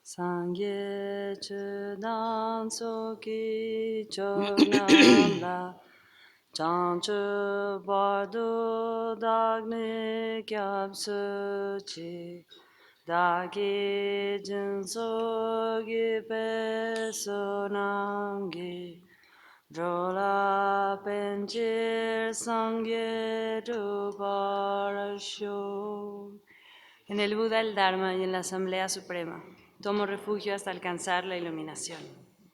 Sangye chudan soki choknam la chanchu bardu dagni kyab suchi dagi jinso gi pesunangi drola penchir sangye tu parasho. En el Buda, el Dharma y en la Asamblea Suprema, tomo refugio hasta alcanzar la iluminación.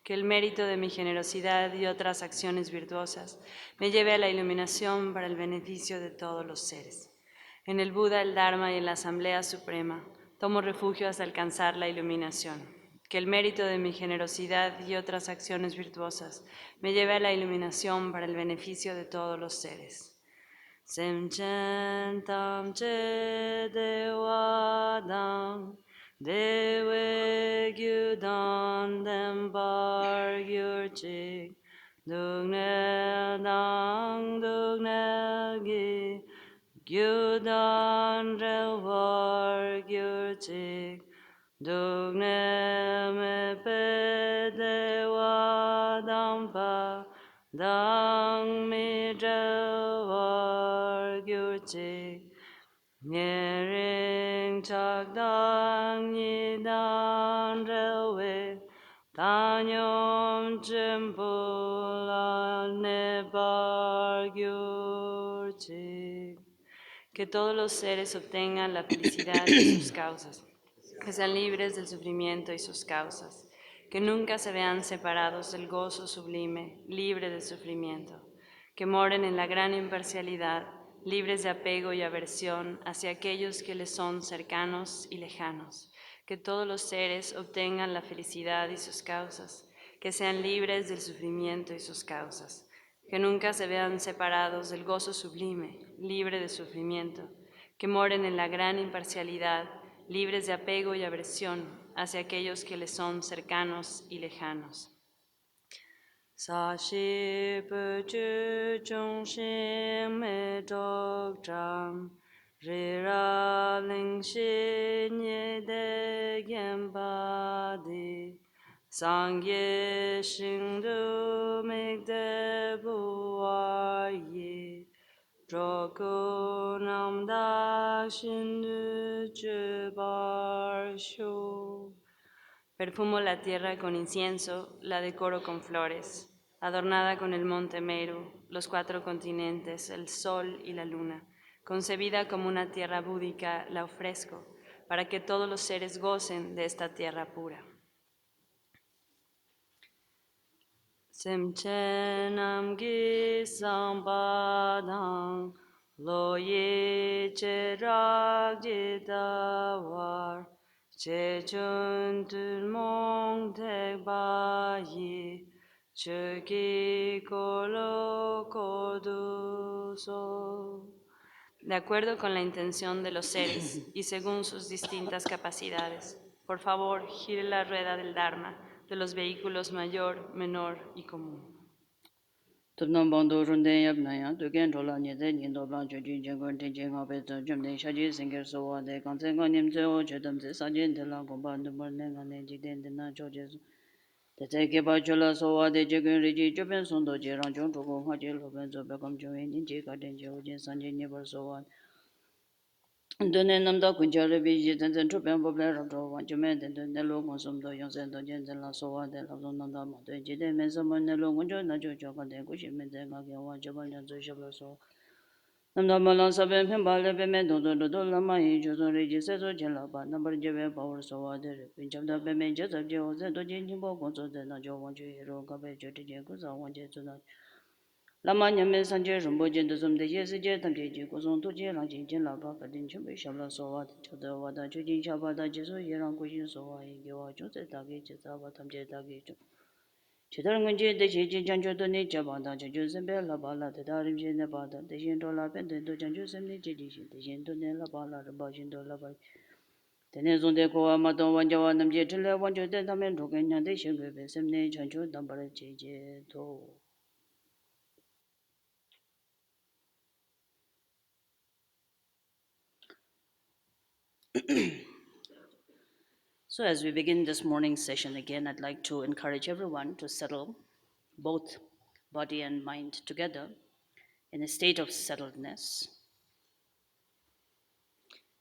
Que el mérito de mi generosidad y otras acciones virtuosas me lleve a la iluminación para el beneficio de todos los seres. En el Buda, el Dharma y en la Asamblea Suprema, tomo refugio hasta alcanzar la iluminación. Que el mérito de mi generosidad y otras acciones virtuosas me lleve a la iluminación para el beneficio de todos los seres. Semchen tamche dewadang dewe gyudan dembar gyurchik dugne dang dugne gi gyudan relvar gyurchik dugne me pe dewadang pa dang mi delvar gyurchik nyering chakdang nidan relwe tanyom chimpula nebar gyurchik. Que todos los seres obtengan la felicidad y sus causas, que sean libres del sufrimiento y sus causas, que nunca se vean separados del gozo sublime, libre de sufrimiento, que moren en la gran imparcialidad, libres de apego y aversión hacia aquellos que les son cercanos y lejanos, que todos los seres obtengan la felicidad y sus causas, que sean libres del sufrimiento y sus causas, que nunca se vean separados del gozo sublime, libre de sufrimiento, que moren en la gran imparcialidad, libres de apego y aversión hacia aquellos que les son cercanos y lejanos. Sashi puchu chungshin me dokram, rira lingshi nye de genpadi, sangye shingdu mikde buwayi, droku namdak shindu chubarshu. Perfumo la tierra con incienso, la decoro con flores, adornada con el monte Meru, los 4 continentes, el sol y la luna. Concebida como una tierra búdica, la ofrezco, para que todos los seres gocen de esta tierra pura. Semchenam gi sampadang, loye cherak jitawar, Chechun tulmong tekbayi, cheki kolo koduso. De acuerdo con la intención de los seres y según sus distintas capacidades, por favor, gire la rueda del Dharma de los vehículos mayor, menor y común. Tupnam Bando Runden Yabnaya, Dugan Tola Nide, Nindo Blanc, Jingun, Tijing of it, Jumne, Shaji, Singer, so they contain on him to Chetam, Sajin, the Langomba, the Morning, and Jidin, the Nachojas. The take about Jola, so they Jagan Rigi, Japan, Sondo, Jiran, John Togo, Hajil, Lobenzo, Becom Join, in Jika, Jojin, Sanjin, never so on. Dunenam da Kunjara Viji, and then Trupan Bobler of one Jumet, and the Nelo Consum, the Yonsen, the Jensen, so on, the Lazonanda, the Jidem, and someone Nelo Kunjo, Najo, and the Kushim, and then Gagan, Jaban, and Zushabla so. Namdamalan Sabin, Pimbala, Bemendo, the Lama, Jozo Regis, Jelaba, number Jeve Power, so other Pincham the Bemenjas of Joe, the Dojin Bogonzo, the Najo, one hero, Cabe, Jotijakus, I want you to know. Lamanya men sanje rumbo jen de zum de ye se je tam je ji ko song to je lang jin jen la ba ka din chu be shab la so wa de de wa da chu jin sha ba da je so ye rang ko yin so wa ye ge wa chu se da ge je za ba tam je da ge chu che dar ngun je de je jin jan chu de ne ja ba da je ju sen be la ba la de da rim je ne ba da de yin do la ben de do jan chu sen ne je ji shin de yin do ne la ba la ba jin do la ba de ne zong de ko wa ma dong wan ja wa nam je chen le wan ju de da men ro ge nyang de shin ge be sem ne chan chu dam ba je je to So as we begin this morning's session again, I'd like to encourage everyone to settle both body and mind together in a state of settledness.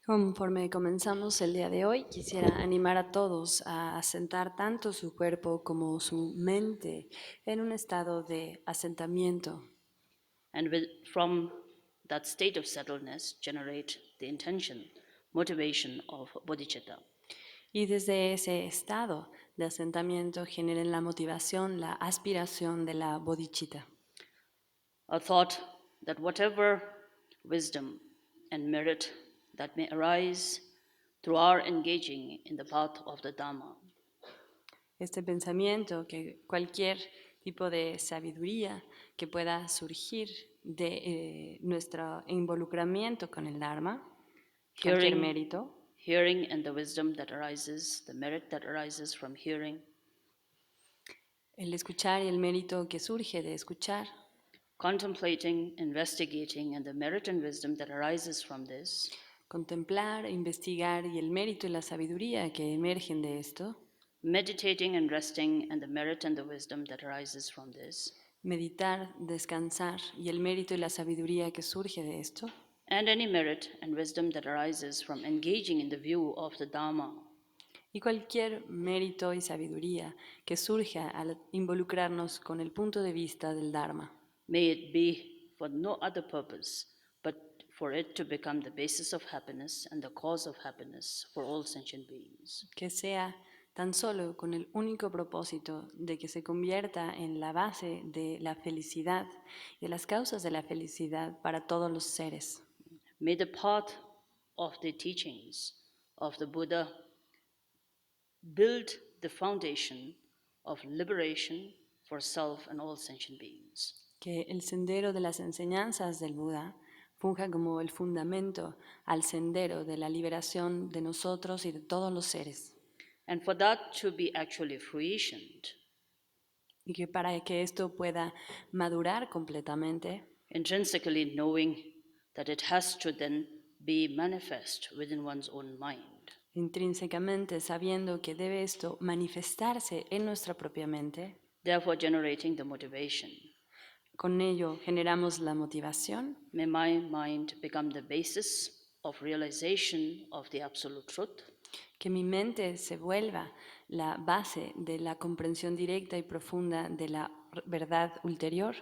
Conforme comenzamos el día de hoy, quisiera animar a todos a asentar tanto su cuerpo como su mente en un estado de asentamiento. And from that state of settledness, generate the intention, motivation of bodhicitta. Y desde ese estado de asentamiento generen la motivación, la aspiración de la bodhicitta. A thought that whatever wisdom and merit that may arise through our engaging in the path of the Dhamma Este pensamiento que cualquier tipo de sabiduría que pueda surgir de nuestro involucramiento con el Dharma, cualquier mérito, hearing and the wisdom that arises, the merit that arises from hearing, el escuchar y el mérito que surge de escuchar, contemplating, investigating, and the merit and wisdom that arises from this, contemplar, investigar y el mérito y la sabiduría que emergen de esto, meditating and resting, and the merit and the wisdom that arises from this, meditar, descansar y el mérito y la sabiduría que surge de esto, and any merit and wisdom that arises from engaging in the view of the Dhamma, y cualquier mérito y sabiduría que surja al involucrarnos con el punto de vista del Dharma. may it be for no other purpose but for it to become the basis of happiness and the cause of happiness for all sentient beings. Que sea tan solo con el único propósito de que se convierta en la base de la felicidad y de las causas de la felicidad para todos los seres. May the path of the teachings of the Buddha build the foundation of liberation for self and all sentient beings. Que el sendero de las enseñanzas del Buda funja como el fundamento al sendero de la liberación de nosotros y de todos los seres. And for that to be actually fruitioned, Y que para que esto pueda madurar completamente, intrinsically knowing that it has to then be manifest within one's own mind, intrínsecamente sabiendo que debe esto manifestarse en nuestra propia mente, therefore generating the motivation. con ello generamos la motivación. May my mind become the basis of realization of the absolute truth, Que mi mente se vuelva la base de la comprensión directa y profunda de la verdad ulterior,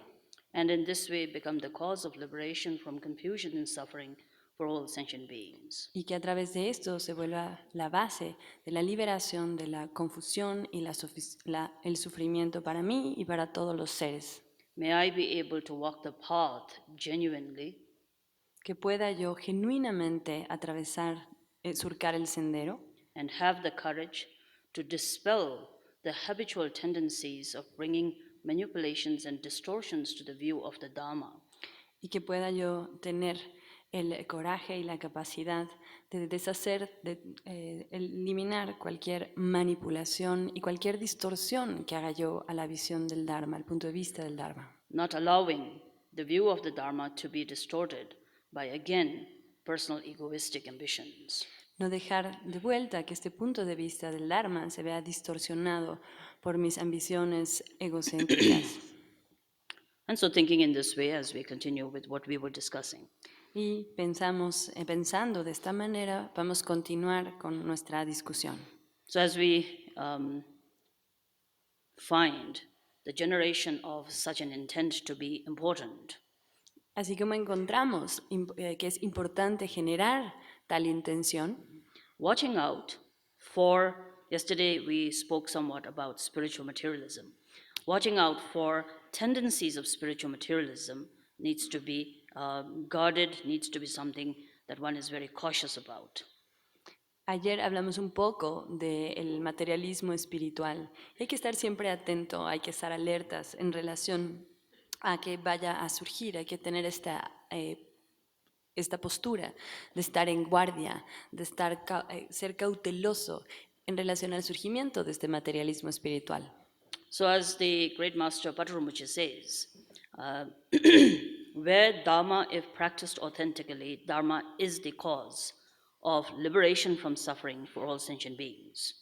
and in this way become the cause of liberation from confusion and suffering for all sentient beings. y que a través de esto se vuelva la base de la liberación de la confusión y el sufrimiento para mí y para todos los seres. May I be able to walk the path genuinely, Que pueda yo genuinamente atravesar, surcar el sendero, and have the courage to dispel the habitual tendencies of bringing manipulations and distortions to the view of the Dhamma, y que pueda yo tener el coraje y la capacidad de deshacer, de eliminar cualquier manipulación y cualquier distorsión que haga yo a la visión del Dharma, al punto de vista del Dharma. not allowing the view of the Dharma to be distorted by, again, personal egoistic ambitions. No dejar de vuelta que este punto de vista del Dharma se vea distorsionado por mis ambiciones egocéntricas. And so thinking in this way as we continue with what we were discussing. Y pensando de esta manera, vamos a continuar con nuestra discusión. So as we find the generation of such an intent to be important, Así como encontramos que es importante generar tal intención, watching out for, yesterday we spoke somewhat about spiritual materialism. Watching out for tendencies of spiritual materialism needs to be guarded, needs to be something that one is very cautious about. ayer hablamos un poco del materialismo espiritual. Hay que estar siempre atento, hay que estar alertas en relación a que vaya a surgir, hay que tener esta postura de estar en guardia, de ser cauteloso en relación al surgimiento de este materialismo espiritual. So as the great master Patarumuchi says, where Dharma, if practiced authentically, Dharma is the cause of liberation from suffering for all sentient beings.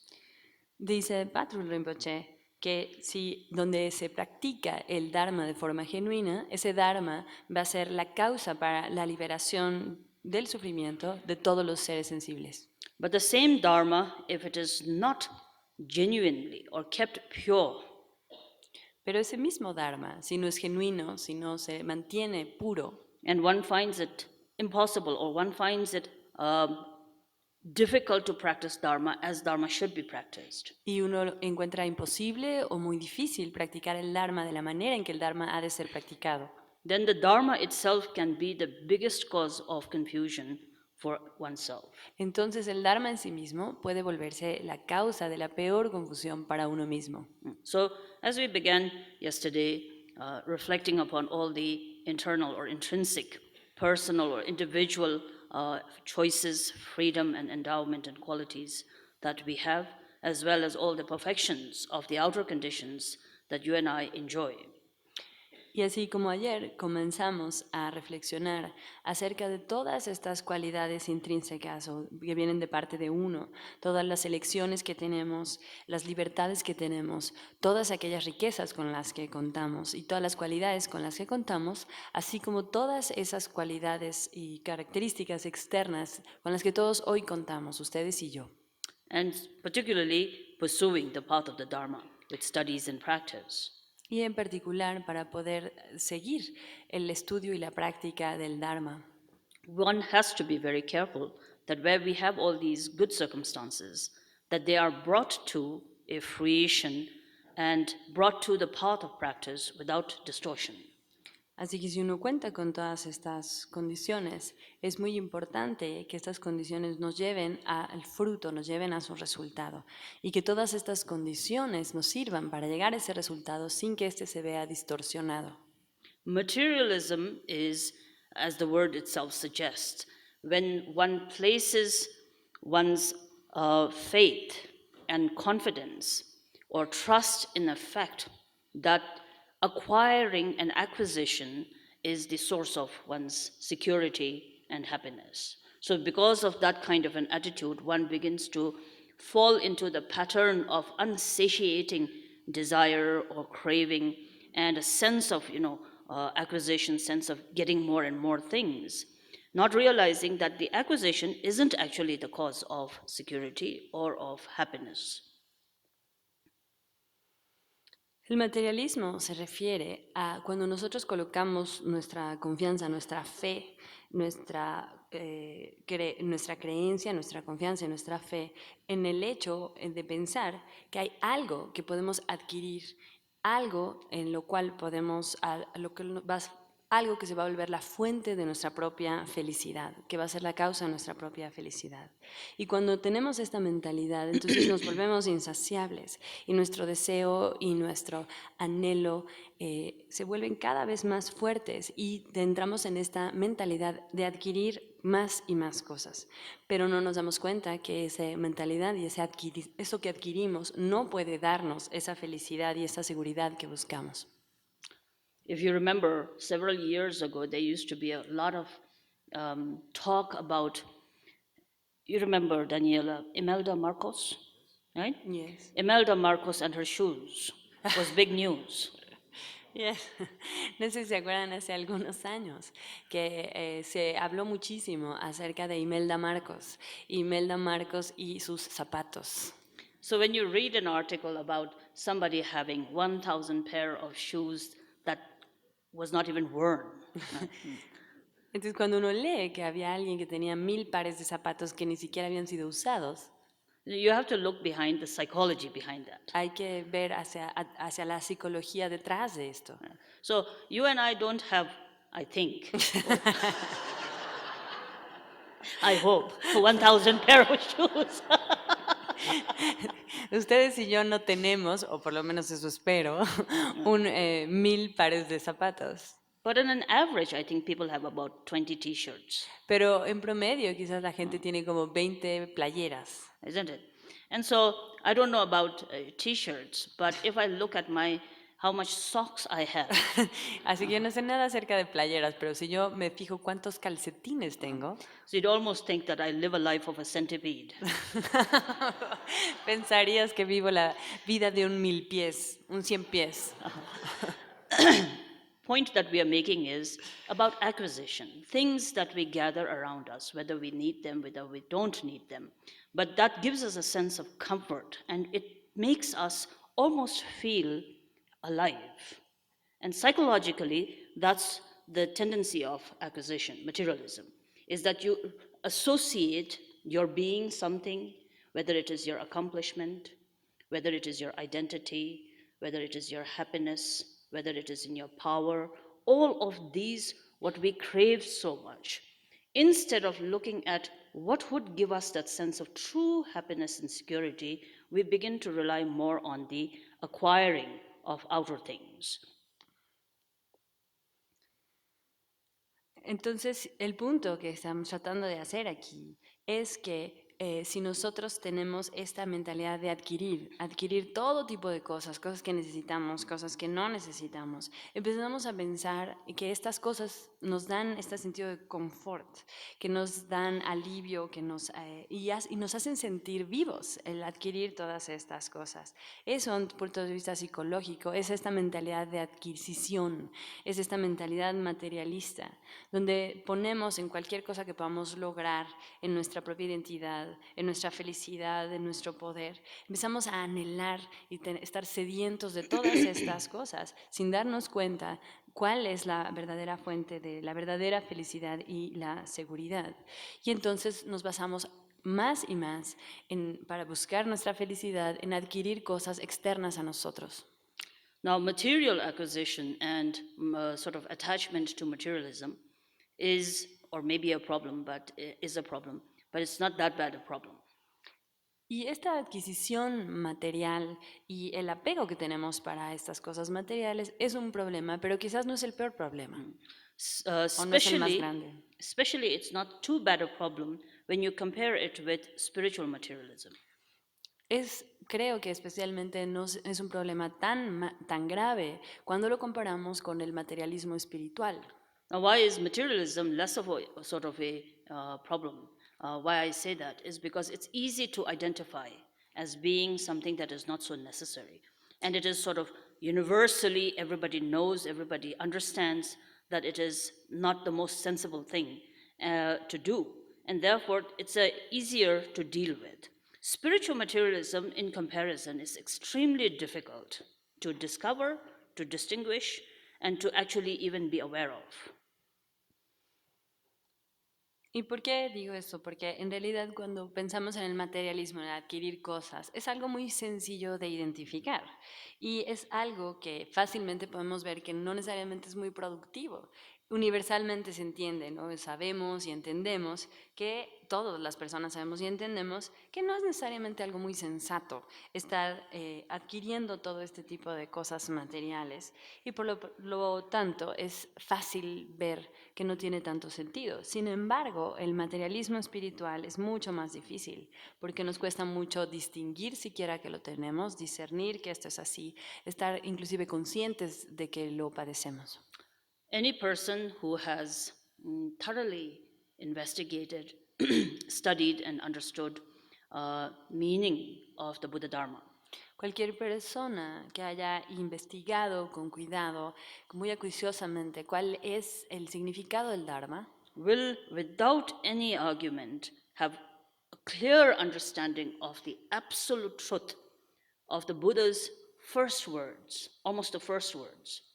Dice Patrul Rinpoche que si donde se practica el Dharma de forma genuina, ese Dharma va a ser la causa para la liberación del sufrimiento de todos los seres sensibles. But the same Dharma, if it is not genuinely or kept pure, Pero ese mismo Dharma, si no es genuino, si no se mantiene puro, and one finds it impossible or one finds it difficult to practice Dharma as Dharma should be practiced, y uno encuentra imposible o muy difícil practicar el Dharma de la manera en que el Dharma ha de ser practicado, then the Dharma itself can be the biggest cause of confusion for oneself. entonces el Dharma en sí mismo puede volverse la causa de la peor confusión para uno mismo. So, as we began yesterday, reflecting upon all the internal or intrinsic, personal or individual choices, freedom, and endowment and qualities that we have, as well as all the perfections of the outer conditions that you and I enjoy. Y así como ayer comenzamos a reflexionar acerca de todas estas cualidades intrínsecas o que vienen de parte de uno, todas las elecciones que tenemos, las libertades que tenemos, todas aquellas riquezas con las que contamos y todas las cualidades con las que contamos, así como todas esas cualidades y características externas con las que todos hoy contamos, ustedes y yo. And particularly pursuing the path of the Dharma with studies and practice. Y en particular para poder seguir el estudio y la práctica del Dharma. One has to be very careful that where we have all these good circumstances, that they are brought to a fruition and brought to the path of practice without distortion. Así que si uno cuenta con todas estas condiciones, es muy importante que estas condiciones nos lleven al fruto, nos lleven a su resultado y que todas estas condiciones nos sirvan para llegar a ese resultado sin que éste se vea distorsionado. Materialism is, as the word itself suggests, when one places one's faith and confidence or trust in a fact that acquiring and acquisition is the source of one's security and happiness. So, because of that kind of an attitude, one begins to fall into the pattern of unsatiating desire or craving and a sense of, acquisition, sense of getting more and more things, not realizing that the acquisition isn't actually the cause of security or of happiness. El materialismo se refiere a cuando nosotros colocamos nuestra confianza, nuestra fe, nuestra creencia, nuestra confianza y nuestra fe en el hecho de pensar que hay algo que podemos adquirir, algo en lo cual podemos, algo que se va a volver la fuente de nuestra propia felicidad, que va a ser la causa de nuestra propia felicidad. Y cuando tenemos esta mentalidad, entonces nos volvemos insaciables y nuestro deseo y nuestro anhelo se vuelven cada vez más fuertes y entramos en esta mentalidad de adquirir más y más cosas. Pero no nos damos cuenta que esa mentalidad y eso que adquirimos no puede darnos esa felicidad y esa seguridad que buscamos. If you remember, several years ago, there used to be a lot of talk about, you remember, Daniela, Imelda Marcos, right? Yes. Imelda Marcos and her shoes was big news. Yes. No sé si se acuerdan hace algunos años que se habló muchísimo acerca de Imelda Marcos y sus zapatos. So when you read an article about somebody having 1,000 pair of shoes that was not even worn. Entonces cuando uno lee que había alguien que tenía 1000 pares de zapatos que ni siquiera habían sido usados, you have to look behind the psychology behind that. hay que ver hacia la psicología detrás de esto. So you and I don't have, I think, I hope, 1,000 pair of shoes. Ustedes y yo no tenemos, o por lo menos eso espero, 1000 pares de zapatos. But on an average, I think people have about 20 t-shirts. Pero en promedio quizás la gente tiene como 20 playeras. Isn't it? And so I don't know about t-shirts, but if I look at my how much socks I have. Así que yo no sé nada acerca de playeras, pero si yo me fijo cuántos calcetines tengo, So you'd almost think that I live a life of a centipede. pensarías que vivo la vida de un 1000 pies, un 100 pies. Point that we are making is about acquisition, things that we gather around us, whether we need them, whether we don't need them. But that gives us a sense of comfort and it makes us almost feel alive. And psychologically, that's the tendency of acquisition, materialism, is that you associate your being something, whether it is your accomplishment, whether it is your identity, whether it is your happiness, whether it is in your power, all of these, what we crave so much. Instead of looking at what would give us that sense of true happiness and security, we begin to rely more on the acquiring of outer things. Entonces, el punto que estamos tratando de hacer aquí es que si nosotros tenemos esta mentalidad de adquirir todo tipo de cosas, cosas que necesitamos, cosas que no necesitamos, empezamos a pensar que estas cosas nos dan este sentido de confort, que nos dan alivio, y nos hacen sentir vivos el adquirir todas estas cosas. Eso, desde el punto de vista psicológico, es esta mentalidad de adquisición, es esta mentalidad materialista, donde ponemos en cualquier cosa que podamos lograr, en nuestra propia identidad, en nuestra felicidad, en nuestro poder, empezamos a anhelar y estar sedientos de todas estas cosas, sin darnos cuenta cuál es la verdadera fuente de la verdadera felicidad y la seguridad. Y entonces nos basamos más y más para buscar nuestra felicidad en adquirir cosas externas a nosotros. Now, material acquisition and sort of attachment to materialism is, or maybe a problem, but is a problem, but it's not that bad a problem. Y esta adquisición material y el apego que tenemos para estas cosas materiales es un problema, pero quizás no es el peor problema. O no es el más grande. Especially, it's not too bad a problem when you compare it with spiritual materialism. Creo que especialmente no es un problema tan grave cuando lo comparamos con el materialismo espiritual. Now, why is materialism less of a sort of a problem? Why I say that is because it's easy to identify as being something that is not so necessary. And it is sort of universally, everybody knows, everybody understands that it is not the most sensible thing to do. And therefore, it's easier to deal with. Spiritual materialism, in comparison, is extremely difficult to discover, to distinguish, and to actually even be aware of. ¿Y por qué digo esto? Porque en realidad cuando pensamos en el materialismo, en adquirir cosas, es algo muy sencillo de identificar y es algo que fácilmente podemos ver que no necesariamente es muy productivo. Universalmente se entiende, ¿no? Sabemos y entendemos que todas las personas sabemos y entendemos que no es necesariamente algo muy sensato estar adquiriendo todo este tipo de cosas materiales y por lo tanto es fácil ver que no tiene tanto sentido. Sin embargo, el materialismo espiritual es mucho más difícil porque nos cuesta mucho distinguir siquiera que lo tenemos, discernir que esto es así, estar inclusive conscientes de que lo padecemos. Any person who has thoroughly investigated, studied, and understood meaning of the Buddha Dharma Cualquier persona que haya investigado con cuidado, muy acuciosamente, cuál es el significado del Dharma, will, without any argument, have a clear understanding of the absolute truth of the Buddha's first words, almost the first words.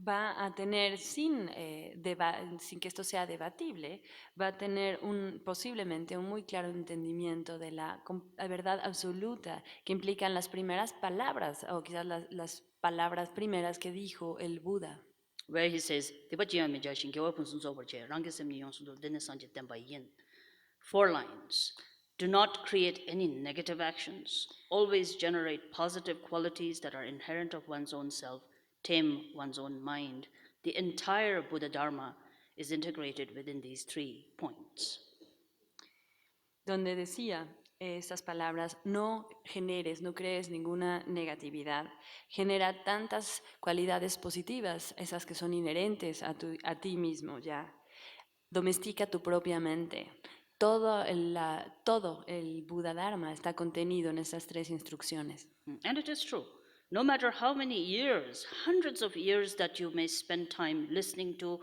Va a tener, sin que esto sea debatible, va a tener posiblemente un muy claro entendimiento de la verdad absoluta que implican las primeras palabras, o quizás las palabras primeras que dijo el Buda. Where he says, 4 lines. Do not create any negative actions. Always generate positive qualities that are inherent of one's own self. Tame one's own mind. The entire Buddha Dharma is integrated within these 3 points. Donde decía, estas palabras, no generes, no crees ninguna negatividad. Genera tantas cualidades positivas, esas que son inherentes a ti mismo ya. Domestica tu propia mente. Todo el Buda Dharma está contenido en estas tres instrucciones. And it is true. No matter how many years, hundreds of years that you may spend time listening to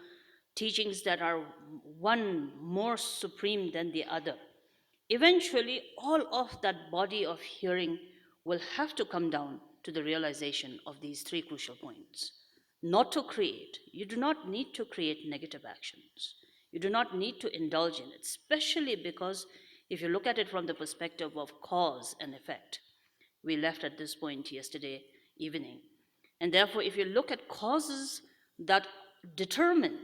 teachings that are one more supreme than the other, eventually all of that body of hearing will have to come down to the realization of these three crucial points. Not to create, you do not need to create negative actions. You do not need to indulge in it, especially because if you look at it from the perspective of cause and effect, we left at this point yesterday evening. And therefore, if you look at causes that determine,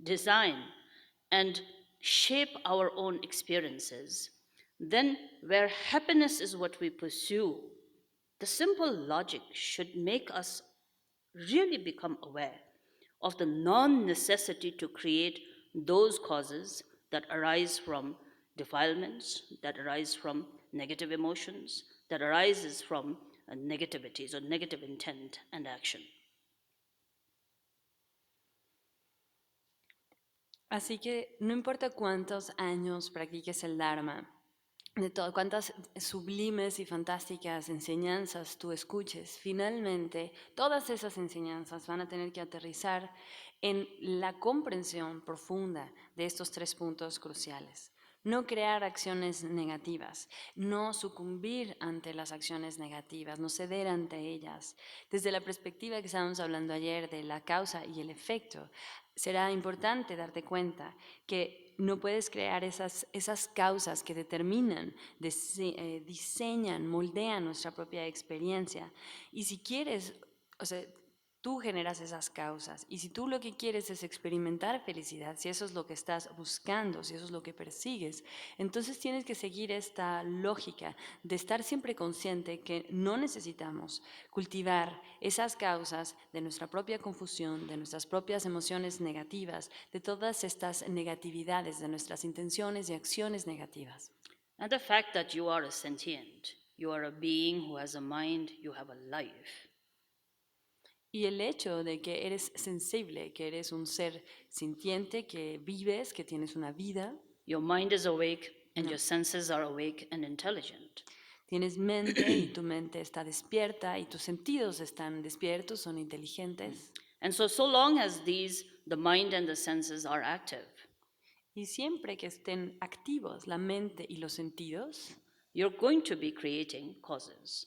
design, and shape our own experiences, then where happiness is what we pursue, the simple logic should make us really become aware of the non necessity to create those causes that arise from defilements, that arise from negative emotions, that arises from negativities or negative intent and action. Así que no importa cuántos años practiques el Dharma, de todo, cuántas sublimes y fantásticas enseñanzas tú escuches, finalmente todas esas enseñanzas van a tener que aterrizar en la comprensión profunda de estos tres puntos cruciales. No crear acciones negativas, no sucumbir ante las acciones negativas, no ceder ante ellas. Desde la perspectiva que estábamos hablando ayer de la causa y el efecto, será importante darte cuenta que no puedes crear esas causas que determinan, diseñan, moldean nuestra propia experiencia. Y si quieres, o sea, tú generas esas causas. Y si tú lo que quieres es experimentar felicidad, si eso es lo que estás buscando, si eso es lo que persigues, entonces tienes que seguir esta lógica de estar siempre consciente que no necesitamos cultivar esas causas de nuestra propia confusión, de nuestras propias emociones negativas, de todas estas negatividades, de nuestras intenciones y acciones negativas. And the fact that you are a sentient, you are a being who has a mind, you have a life. Y el hecho de que eres sensible, que eres un ser sintiente, que vives, que tienes una vida, Your mind is awake and your senses are awake and intelligent. tienes mente y tu mente está despierta y tus sentidos están despiertos, son inteligentes. And so long as the mind and the senses are active, Y siempre que estén activos la mente y los sentidos, you're going to be creating causes.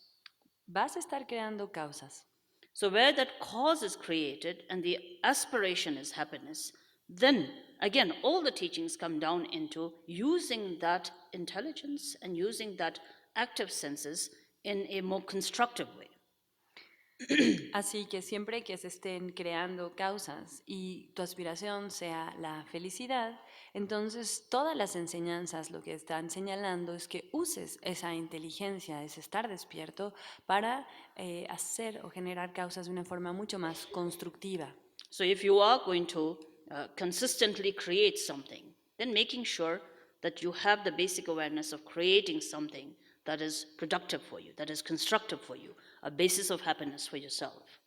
vas a estar creando causas. So where that cause is created and the aspiration is happiness, then again, all the teachings come down into using that intelligence and using that active senses in a more constructive way. Así que siempre que se estén creando causas y tu aspiración sea la felicidad, entonces todas las enseñanzas lo que están señalando es que uses esa inteligencia, ese estar despierto, para hacer o generar causas de una forma mucho más constructiva. So if you are going to consistently create something, then making sure that you have the basic awareness of creating something that is productive for you, that is constructive for you, a basis of happiness for yourself.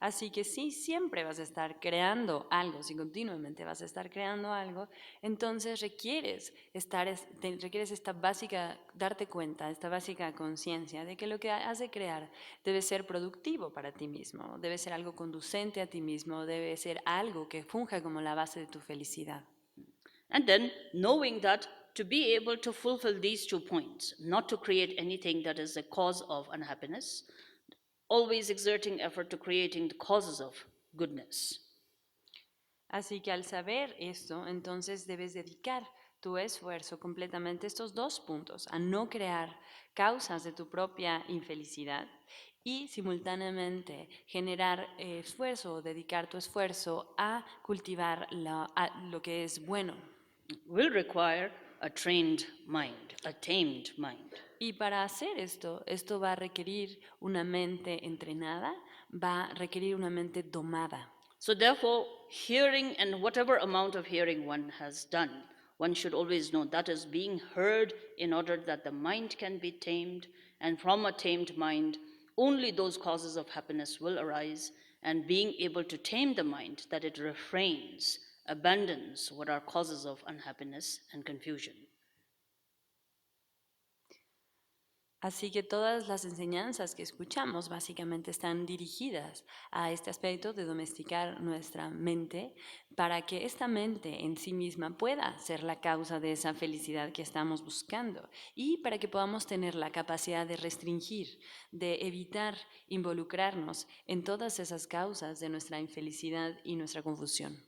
Así que si siempre vas a estar creando algo, si continuamente vas a estar creando algo, entonces requieres esta básica, darte cuenta, esta básica conciencia de que lo que has de crear debe ser productivo para ti mismo, debe ser algo conducente a ti mismo, debe ser algo que funja como la base de tu felicidad. And then knowing that to be able to fulfill these 2 points, not to create anything that is a cause of unhappiness, always exerting effort to creating the causes of goodness. Así que al saber esto, entonces debes dedicar tu esfuerzo completamente a estos dos puntos, a no crear causas de tu propia infelicidad y simultáneamente generar esfuerzo o dedicar tu esfuerzo a cultivar lo que es bueno. Will require a trained mind, a tamed mind. Y para hacer esto va a requerir una mente entrenada, va a requerir una mente domada. So therefore, hearing and whatever amount of hearing one has done one should always know that is being heard in order that the mind can be tamed, and from a tamed mind, only those causes of happiness will arise, and being able to tame the mind, that it refrains, abandons what are causes of unhappiness and confusion. Así que todas las enseñanzas que escuchamos básicamente están dirigidas a este aspecto de domesticar nuestra mente para que esta mente en sí misma pueda ser la causa de esa felicidad que estamos buscando y para que podamos tener la capacidad de restringir, de evitar involucrarnos en todas esas causas de nuestra infelicidad y nuestra confusión.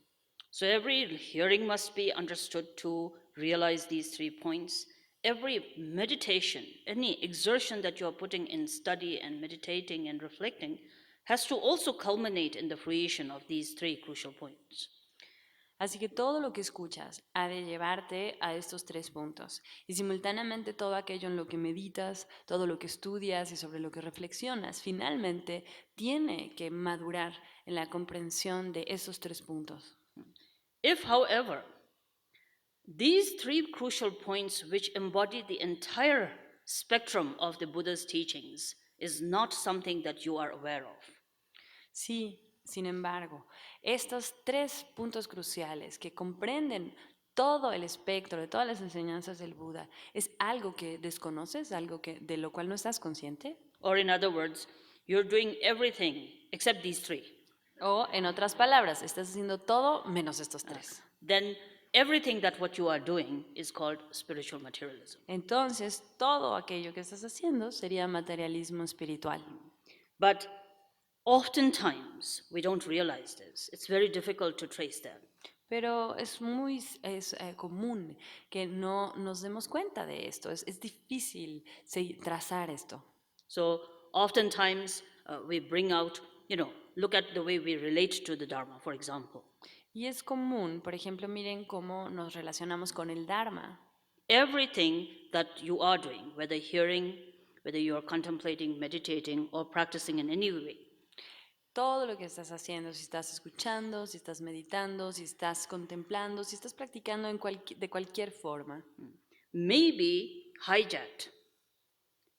So every hearing must be understood to realize these 3 points. Every meditation, any exertion that you are putting in study and meditating and reflecting, has to also culminate in the fruition of these 3 crucial points. Así que todo lo que escuchas ha de llevarte a estos 3 puntos. Y simultáneamente todo aquello en lo que meditas, todo lo que estudias y sobre lo que reflexionas, finalmente tiene que madurar en la comprensión de esos 3 puntos. If, however, these 3 crucial points, which embody the entire spectrum of the Buddha's teachings, is not something that you are aware of, Sí, sin embargo, estos 3 puntos cruciales que comprenden todo el espectro de todas las enseñanzas del Buda, ¿es algo que desconoces, algo de lo cual no estás consciente? or in other words, you're doing everything except these 3, O, en otras palabras, estás haciendo todo menos estos 3. then everything that what you are doing is called spiritual materialism. Entonces, todo aquello que estás haciendo sería materialismo espiritual. But oftentimes we don't realize this. It's very difficult to trace that. Pero es común que no nos demos cuenta de esto. Es difícil trazar esto. So oftentimes we bring out, look at the way we relate to the Dharma, for example. Y es común, por ejemplo, miren cómo nos relacionamos con el Dharma. Everything that you are doing, whether hearing, whether you are contemplating, meditating, or practicing in any way, Todo lo que estás haciendo, si estás escuchando, si estás meditando, si estás contemplando, si estás practicando de cualquier forma, may be hijacked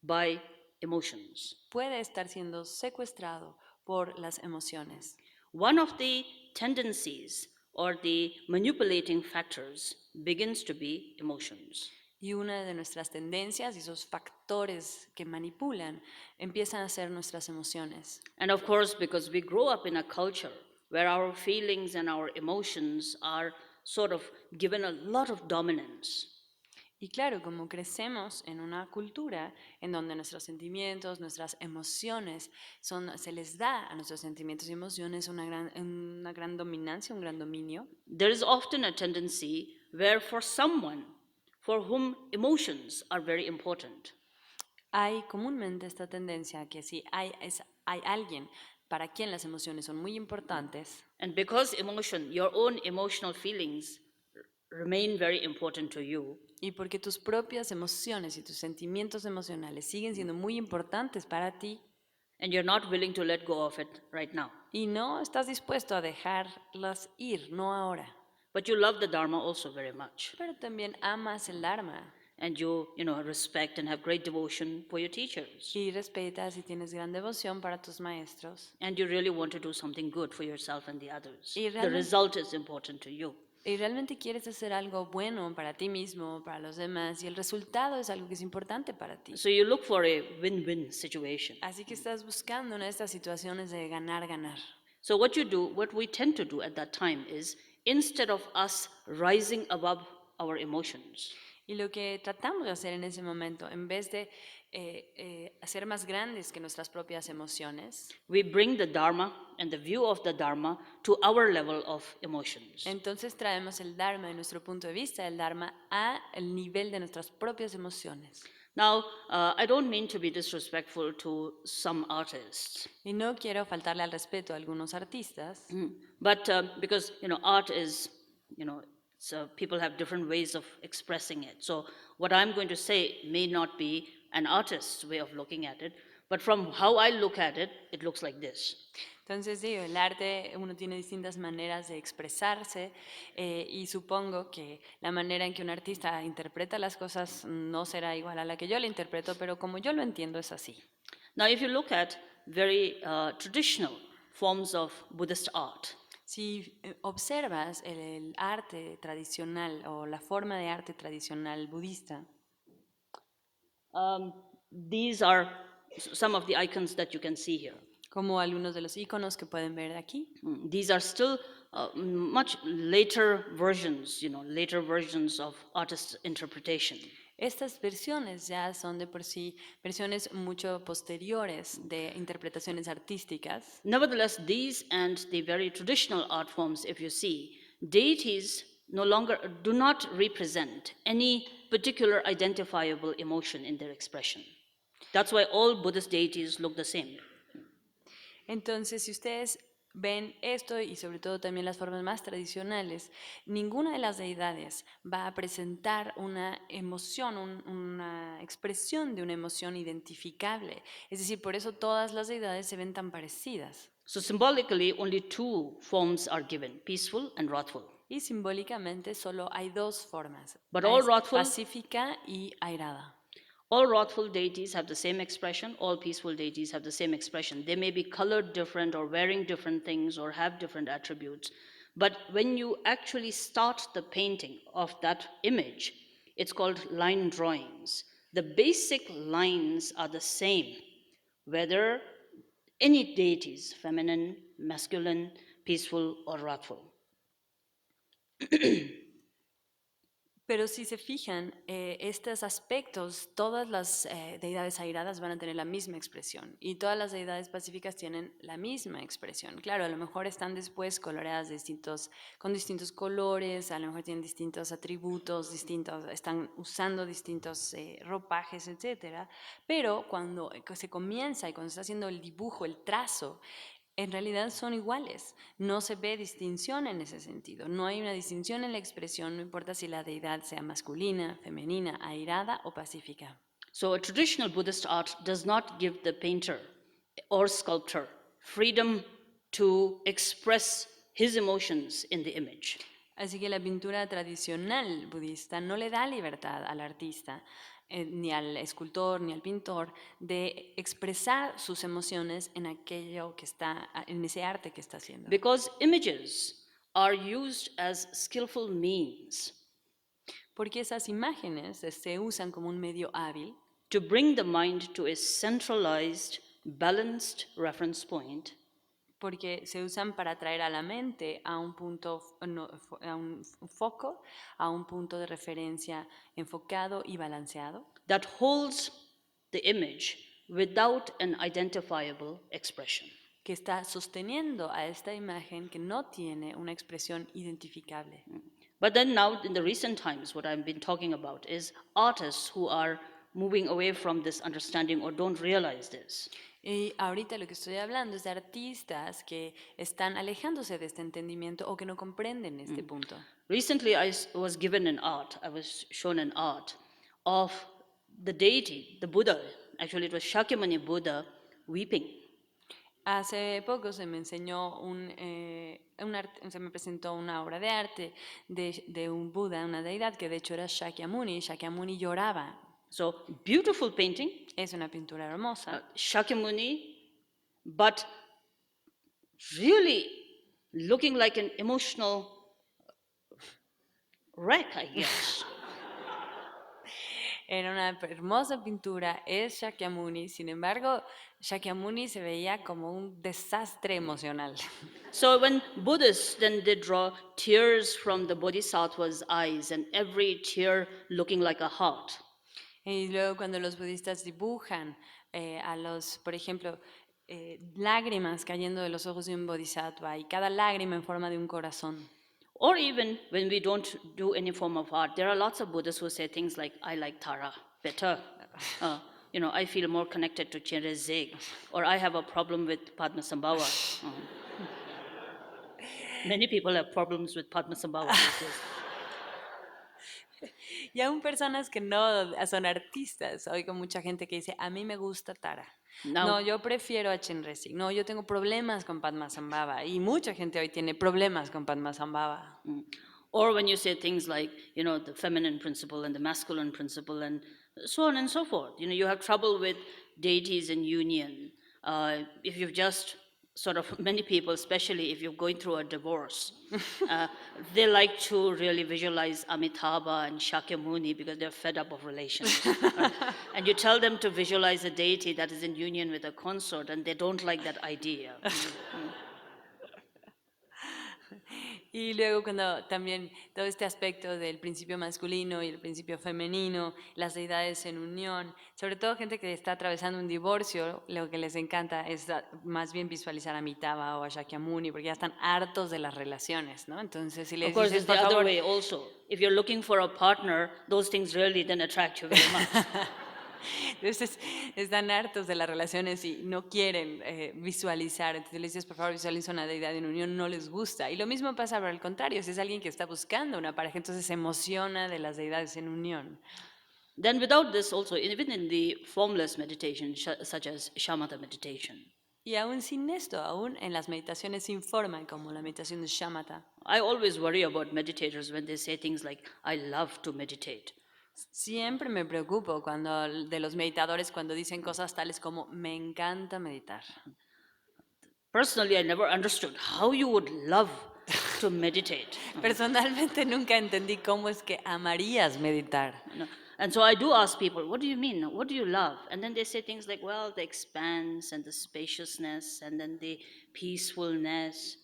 by emotions. puede estar siendo secuestrado por las emociones. One of the tendencies or the manipulating factors begins to be emotions. Y una de nuestras tendencias y esos factores que manipulan empiezan a ser nuestras emociones. And of course, because we grow up in a culture where our feelings and our emotions are sort of given a lot of dominance. Y claro, como crecemos en una cultura en donde nuestros sentimientos, nuestras emociones, se les da a nuestros sentimientos y emociones una gran dominancia, un gran dominio, There is often a tendency where for someone for whom emotions are very important, hay comúnmente esta tendencia que si hay alguien para quien las emociones son muy importantes, and because your own emotional feelings remain very important to you, y porque tus propias emociones y tus sentimientos emocionales siguen siendo muy importantes para ti, and you're not willing to let go of it right now. y no estás dispuesto a dejarlas ir, no ahora, But you love the Dharma also very much. pero también amas el Dharma And you respect and have great devotion for your teachers. y respetas y tienes gran devoción para tus maestros. And you really want to do something good for yourself and the others. Y The result is important to you. Y realmente quieres hacer algo bueno para ti mismo, para los demás, y el resultado es algo que es importante para ti. So you look for a win-win situation. Así que estás buscando una de estas situaciones de ganar, ganar. So what we tend to do at that time is, instead of us rising above our emotions, Y lo que tratamos de hacer en ese momento, en vez de hacer más grandes que nuestras propias emociones, we bring the Dharma and the view of the Dharma to our level of emotions. entonces traemos el Dharma, de nuestro punto de vista del Dharma, al nivel de nuestras propias emociones. Now, I don't mean to be disrespectful to some artists, Y no quiero faltarle al respeto a algunos artistas, but because art is, so people have different ways of expressing it. So what I'm going to say may not be an artist's way of looking at it, But from how I look at it, it looks like this. Entonces digo, el arte, uno tiene distintas maneras de expresarse y supongo que la manera en que un artista interpreta las cosas no será igual a la que yo la interpreto, pero como yo lo entiendo es así. Now, if you look at very traditional forms of Buddhist art, Si observas el arte tradicional o la forma de arte tradicional budista, these are some of the icons that you can see here. como algunos de los iconos que pueden ver aquí, These are still much later versions, later versions of artist interpretation. estas versiones ya son de por sí versiones mucho posteriores de interpretaciones artísticas. Nevertheless, these and the very traditional art forms, if you see, deities no longer do not represent any particular identifiable emotion in their expression. That's why all Buddhist deities look the same. Entonces, si ustedes ven esto y sobre todo también las formas más tradicionales, ninguna de las deidades va a presentar una emoción, una expresión de una emoción identificable. Es decir, por eso todas las deidades se ven tan parecidas. So symbolically, only two forms are given, peaceful and wrathful. Y simbólicamente solo hay dos formas, But all es wrathful- pacífica y airada. All wrathful deities have the same expression, all peaceful deities have the same expression. They may be colored different or wearing different things or have different attributes. But when you actually start the painting of that image, it's called line drawings. The basic lines are the same, whether any deities, feminine, masculine, peaceful, or wrathful. Pero si se fijan, estos aspectos, todas las deidades airadas van a tener la misma expresión y todas las deidades pacíficas tienen la misma expresión. Claro, a lo mejor están después coloreadas con distintos colores, a lo mejor tienen distintos atributos, están usando distintos ropajes, etc. Pero cuando se comienza y cuando se está haciendo el dibujo, el trazo, en realidad son iguales, no se ve distinción en ese sentido, no hay una distinción en la expresión, no importa si la deidad sea masculina, femenina, airada o pacífica. So, a traditional Buddhist art does not give the painter or sculptor freedom to express his emotions in the image. Así que la pintura tradicional budista no le da libertad al artista, ni al escultor, ni al pintor, de expresar sus emociones en aquello que está, en ese arte que está haciendo. Because images are used as skillful means Porque esas imágenes se usan como un medio hábil to bring the mind to a centralized, balanced reference point porque se usan para traer a la mente a un punto, a un foco, a un punto de referencia enfocado y balanceado, that holds the image without an identifiable expression. que está sosteniendo a esta imagen que no tiene una expresión identificable. But then now, in the recent times, what I've been talking about is artists who are moving away from this understanding or don't realize this. Y ahorita lo que estoy hablando es de artistas que están alejándose de este entendimiento o que no comprenden este punto. Recently, I was given I was shown an art of the deity, the Buddha. Actually, it was Shakyamuni Buddha weeping. Hace poco se me enseñó se me presentó una obra de arte de un Buda, una deidad que de hecho era Shakyamuni. Shakyamuni lloraba. So, beautiful painting, Es una pintura hermosa. Shakyamuni, but really looking like an emotional wreck, I guess. Era una hermosa pintura, es Shakyamuni. Sin embargo, Shakyamuni se veía como un desastre emocional. So when Buddhists then they draw tears from the bodhisattva's eyes and every tear looking like a heart. Y luego cuando los budistas dibujan por ejemplo, lágrimas cayendo de los ojos de un bodhisattva y cada lágrima en forma de un corazón. Or even when we don't do any form of art, there are lots of Buddhists who say things like, I like Tara better. I feel more connected to Chenrezig. Or I have a problem with Padmasambhava. Many people have problems with Padmasambhava these days. Y aún personas que no son artistas, oigo mucha gente que dice, a mí me gusta Tara. Now, No, yo prefiero a Chenrezig. No, yo tengo problemas con Padmasambhava y mucha gente hoy tiene problemas con Padmasambhava. or when you say things like, the feminine principle and the masculine principle and so on and so forth, you have trouble with deities in union. If you've just sort of, many people, especially if you're going through a divorce, they like to really visualize Amitabha and Shakyamuni because they're fed up of relations. And you tell them to visualize a deity that is in union with a consort, and they don't like that idea. Y luego cuando también todo este aspecto del principio masculino y el principio femenino, las deidades en unión, sobre todo gente que está atravesando un divorcio, lo que les encanta es más bien visualizar a Amitabha o a Shakyamuni porque ya están hartos de las relaciones, ¿no? Entonces si les Of course, dices, it's the por other favor, way also. If you're looking for a partner, those things really then attract you very much. entonces están hartos de las relaciones y no quieren visualizar. Entonces les dices, por favor, visualiza una deidad en unión, no les gusta. Y lo mismo pasa por el contrario, si es alguien que está buscando una pareja, entonces se emociona de las deidades en unión. Then without this also, even in the formless meditation, such as shamatha meditation, Y aún sin esto, aún en las meditaciones sin forma, como la meditación de shamatha, I always worry about meditators when they say things like, I love to meditate. siempre me preocupo de los meditadores cuando dicen cosas tales como me encanta meditar. Personally, I never understood how you would love to meditate. Personalmente nunca entendí cómo es que amarías meditar. And so I do ask people, what do you mean? What do you love? And then they say things like, well, the expanse and the spaciousness and then the peacefulness.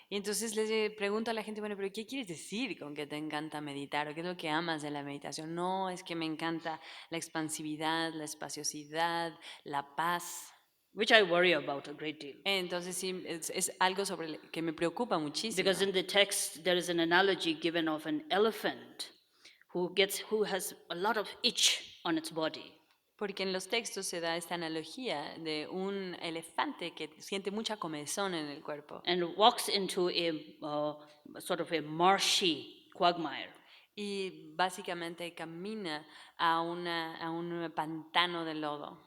Y entonces les pregunto a la gente, bueno, pero ¿qué quieres decir con que te encanta meditar? ¿O qué es lo que amas de la meditación? No, es que me encanta la expansividad, la espaciosidad, la paz. Which I worry about a great deal. Entonces sí, es algo sobre que me preocupa muchísimo. Because in the text, there is an analogy given of an elephant who has a lot of itch on its body. Porque en los textos se da esta analogía de un elefante que siente mucha comezón en el cuerpo. And walks into a sort of a marshy quagmire. Y básicamente camina a un pantano de lodo.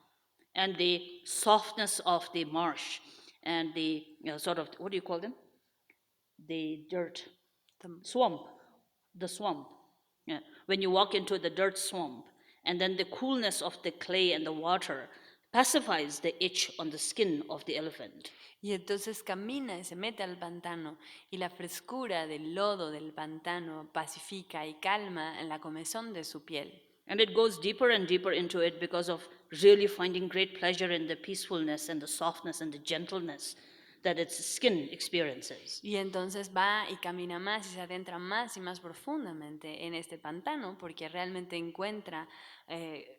And the softness of the marsh and the sort of, what do you call them? The dirt, swamp, the swamp. Yeah. When you walk into the dirt swamp, and then the coolness of the clay and the water pacifies the itch on the skin of the elephant. Y entonces camina y se mete al pantano y la frescura del lodo del pantano pacifica y calma en la comezón de su piel. And it goes deeper and deeper into it because of really finding great pleasure in the peacefulness and the softness and the gentleness that its skin experiences. Y entonces va y camina más y se adentra más y más profundamente en este pantano porque realmente encuentra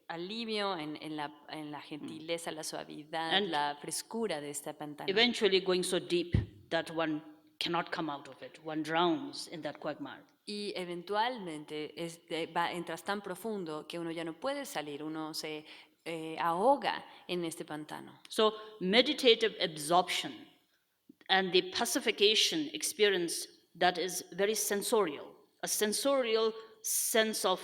alivio en la gentileza, la suavidad, la frescura de este pantano. Eventually going so deep that one cannot come out of it. One drowns in that quagmire. Y eventualmente entras tan profundo que uno ya no puede salir, uno se ahoga en este pantano. So meditative absorption and the pacification experience that is very sensorial, a sensorial sense of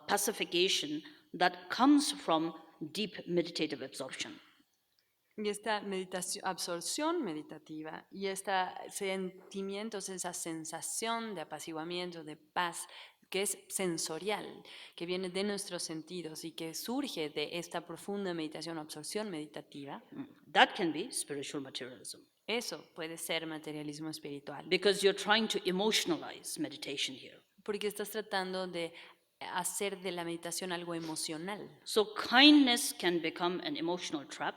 pacification that comes from deep meditative absorption. Y esta absorción meditativa y este sentimiento, esa sensación de apaciguamiento, de paz, que es sensorial, que viene de nuestros sentidos y que surge de esta profunda meditación, absorción meditativa. That can be spiritual materialism. Eso puede ser materialismo espiritual. Because you're trying to emotionalize meditation here. Porque estás tratando de hacer de la meditación algo emocional. So kindness can become an emotional trap.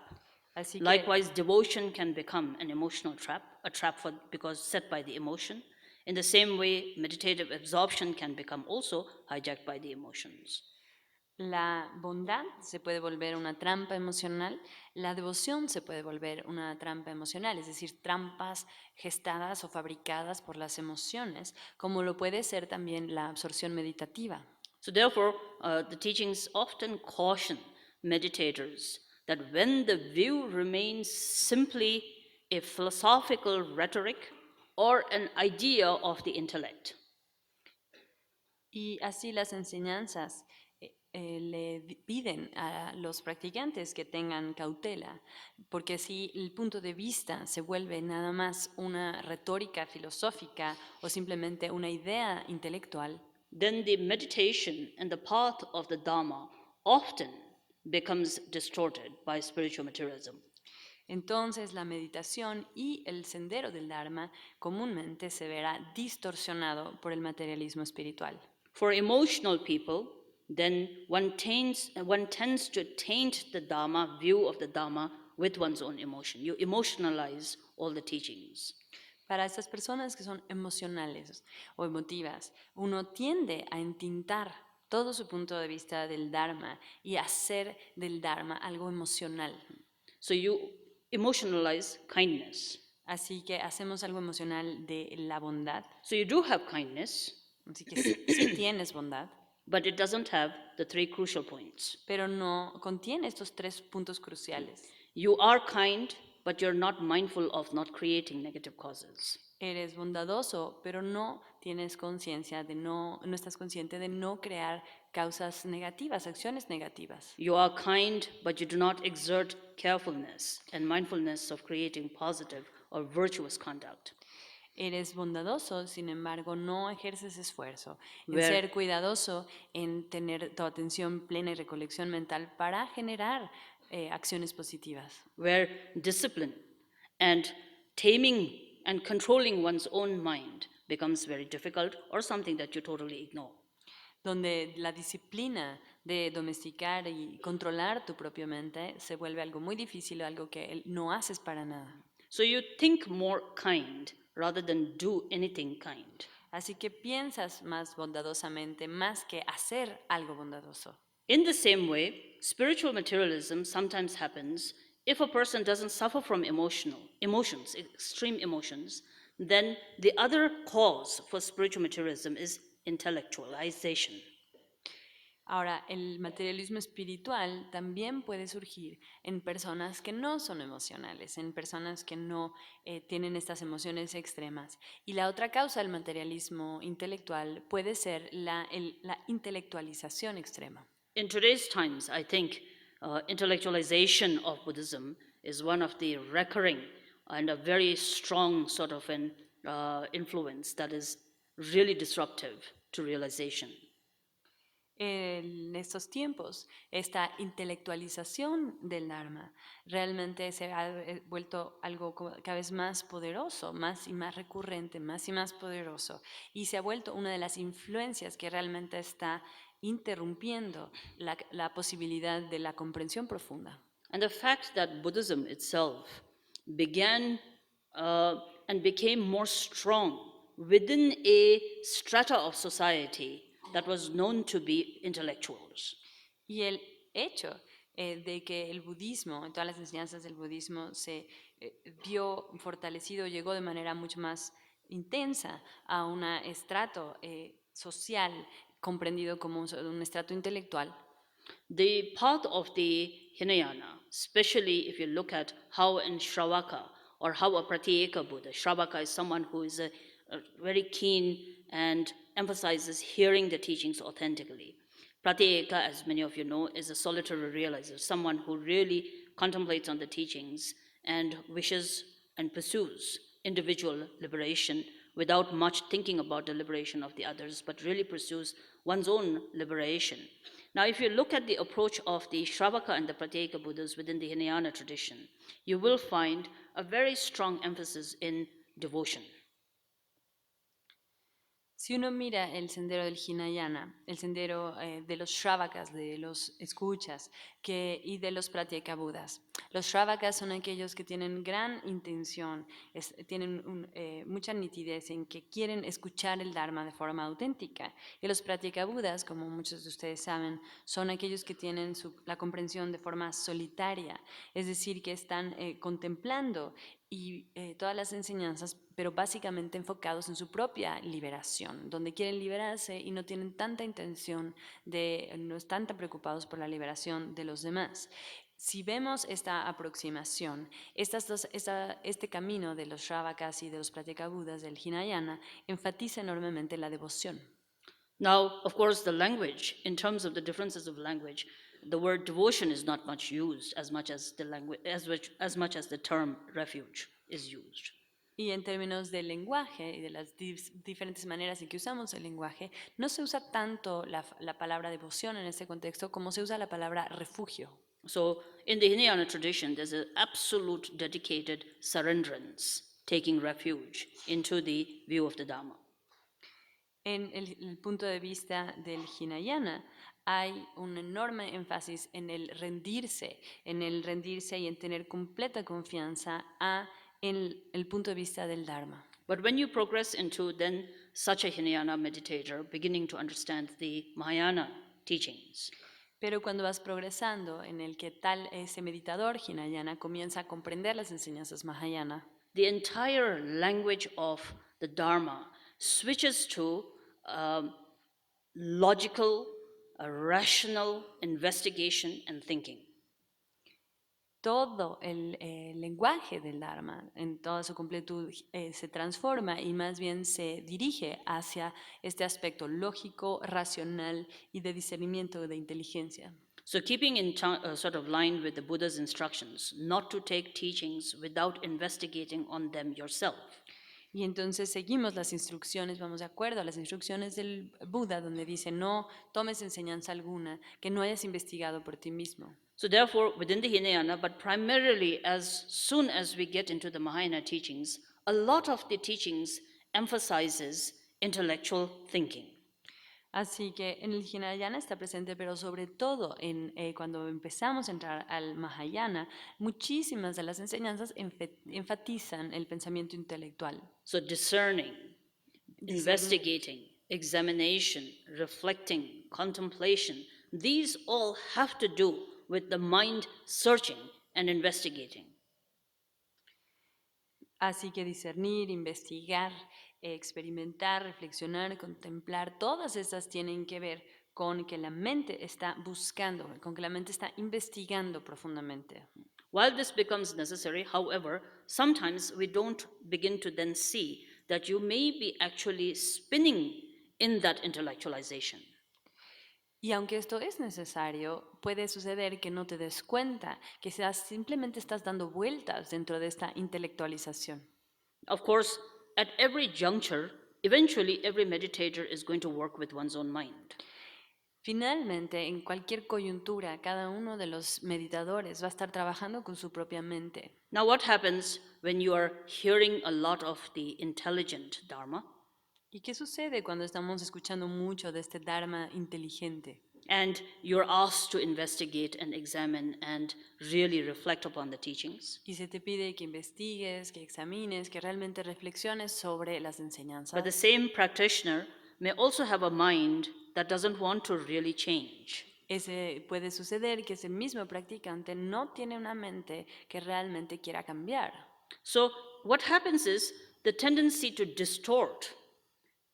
Así que, likewise, devotion can become an emotional trap, a trap because set by the emotion. In the same way, meditative absorption can become also hijacked by the emotions. La bondad se puede volver una trampa emocional, la devoción se puede volver una trampa emocional, es decir, trampas gestadas o fabricadas por las emociones, como lo puede ser también la absorción meditativa. So therefore, the teachings often caution meditators that when the view remains simply a philosophical rhetoric or an idea of the intellect. Y así las enseñanzas le piden a los practicantes que tengan cautela, porque si el punto de vista se vuelve nada más una retórica filosófica o simplemente una idea intelectual, then the meditation and the path of the Dharma often becomes distorted by spiritual materialism. entonces la meditación y el sendero del Dharma comúnmente se verá distorsionado por el materialismo espiritual. For emotional people, then one tends to taint the Dharma, view of the Dharma, with one's own emotion. You emotionalize all the teachings. Para estas personas que son emocionales o emotivas, uno tiende a entintar todo su punto de vista del Dharma y hacer del Dharma algo emocional. So you emotionalize kindness. Así que hacemos algo emocional de la bondad. So you do have kindness, Así que sí tienes bondad, but it doesn't have the three crucial points. pero no contiene estos 3 puntos cruciales. You are kind, but you're not mindful of not creating negative causes. Eres bondadoso, pero no tienes conciencia de no estás consciente de no crear causas negativas, acciones negativas. You are kind, but you do not exert carefulness and mindfulness of creating positive or virtuous conduct. Eres bondadoso, sin embargo, no ejerces esfuerzo en Where- ser cuidadoso, en tener tu atención plena y recolección mental para generar acciones positivas. Where discipline and taming and controlling one's own mind becomes very difficult or something that you totally ignore. Donde la disciplina de domesticar y controlar tu propia mente se vuelve algo muy difícil, algo que no haces para nada. So you think more kind rather than do anything kind. Así que piensas más bondadosamente, más que hacer algo bondadoso. In the same way, spiritual materialism sometimes happens if a person doesn't suffer from emotions, extreme emotions, then the other cause for spiritual materialism is intellectualization. Ahora, el materialismo espiritual también puede surgir en personas que no son emocionales, en personas que no tienen estas emociones extremas. Y la otra causa del materialismo intelectual puede ser la intelectualización extrema. In today's times, I think intellectualization of Buddhism is one of the recurring and a very strong sort of an influence that is really disruptive to realization. En estos tiempos, esta intelectualización del Dharma realmente se ha vuelto algo cada vez más poderoso, más y más recurrente, más y más poderoso, y se ha vuelto una de las influencias que realmente está interrumpiendo la posibilidad de la comprensión profunda. And the fact that Buddhism itself began and became more strong within a strata of society that was known to be intellectuals. Y el hecho de que el budismo, todas las enseñanzas del budismo se vio fortalecido, llegó de manera mucho más intensa a un estrato social comprendido como un estrato intelectual. The path of the Hinayana, especially if you look at how in Shravaka or how a Pratyeka Buddha, Shravaka is someone who is a very keen and emphasizes hearing the teachings authentically. Pratyeka, as many of you know, is a solitary realizer, someone who really contemplates on the teachings and wishes and pursues individual liberation without much thinking about the liberation of the others, but really pursues one's own liberation. Now, if you look at the approach of the Shravaka and the Pratyeka Buddhas within the Hinayana tradition, you will find a very strong emphasis in devotion. Si uno mira el sendero del Hinayana, el sendero de los Shravakas, de los escuchas y de los Pratyeka Budas, los Shravakas son aquellos que tienen gran intención, tienen mucha nitidez en que quieren escuchar el Dharma de forma auténtica. Y los Pratyeka Budas, como muchos de ustedes saben, son aquellos que tienen la comprensión de forma solitaria, es decir, que están contemplando y todas las enseñanzas, pero básicamente enfocados en su propia liberación, donde quieren liberarse y no tienen tanta intención no están tan preocupados por la liberación de los demás. Si vemos esta aproximación, este camino de los Shravakas y de los Pratyeka Budas del Hinayana enfatiza enormemente la devoción. Now, of course, the language, in terms of the differences of language, the word devotion is not much used as much as the language, as much as the term refuge is used. Y en términos del lenguaje y de las diferentes maneras en que usamos el lenguaje, no se usa tanto la palabra devoción en este contexto como se usa la palabra refugio. So, in the Hinayana tradition, there's an absolute dedicated surrenderance, taking refuge into the view of the Dharma. En el punto de vista del Hinayana, hay un enorme énfasis en el rendirse y en tener completa confianza en el punto de vista del Dharma. But when you progress into then such a Hinayana meditator, beginning to understand the Mahayana teachings, Pero cuando vas progresando en el que tal ese meditador Hinayana comienza a comprender las enseñanzas Mahayana, the entire language of the Dharma switches to logical, rational investigation and thinking. todo el lenguaje del Dharma en toda su completud se transforma y más bien se dirige hacia este aspecto lógico, racional y de discernimiento de inteligencia. So, keeping in sort of line with the Buddha's instructions, not to take teachings without investigating on them yourself. Y entonces seguimos las instrucciones, vamos de acuerdo a las instrucciones del Buda, donde dice no tomes enseñanza alguna que no hayas investigado por ti mismo. So, therefore, within the Hinayana, but primarily as soon as we get into the Mahayana teachings, a lot of the teachings emphasizes intellectual thinking. Así que en el Hinayana está presente, pero sobre todo cuando empezamos a entrar al Mahayana, muchísimas de las enseñanzas enfatizan el pensamiento intelectual. So, discerning, investigating, examination, reflecting, contemplation, these all have to do with the mind searching and investigating. Así que discernir, investigar, experimentar, reflexionar, contemplar, todas esas tienen que ver con que la mente está buscando, con que la mente está investigando profundamente. While this becomes necessary, however, sometimes we don't begin to then see that you may be actually spinning in that intellectualization. Y aunque esto es necesario, puede suceder que no te des cuenta, que simplemente estás dando vueltas dentro de esta intelectualización. Of course, at every juncture, eventually every meditator is going to work with one's own mind. Finalmente, en cualquier coyuntura, cada uno de los meditadores va a estar trabajando con su propia mente. Now, what happens when you are hearing a lot of the intelligent Dharma? ¿Y qué sucede cuando estamos escuchando mucho de este Dharma inteligente? And you're asked to investigate and examine and really reflect upon the teachings. Y se te pide que investigues, que examines, que realmente reflexiones sobre las enseñanzas. But the same practitioner may also have a mind that doesn't want to really change. Puede suceder que ese mismo practicante no tiene una mente que realmente quiera cambiar. So what happens is the tendency to distort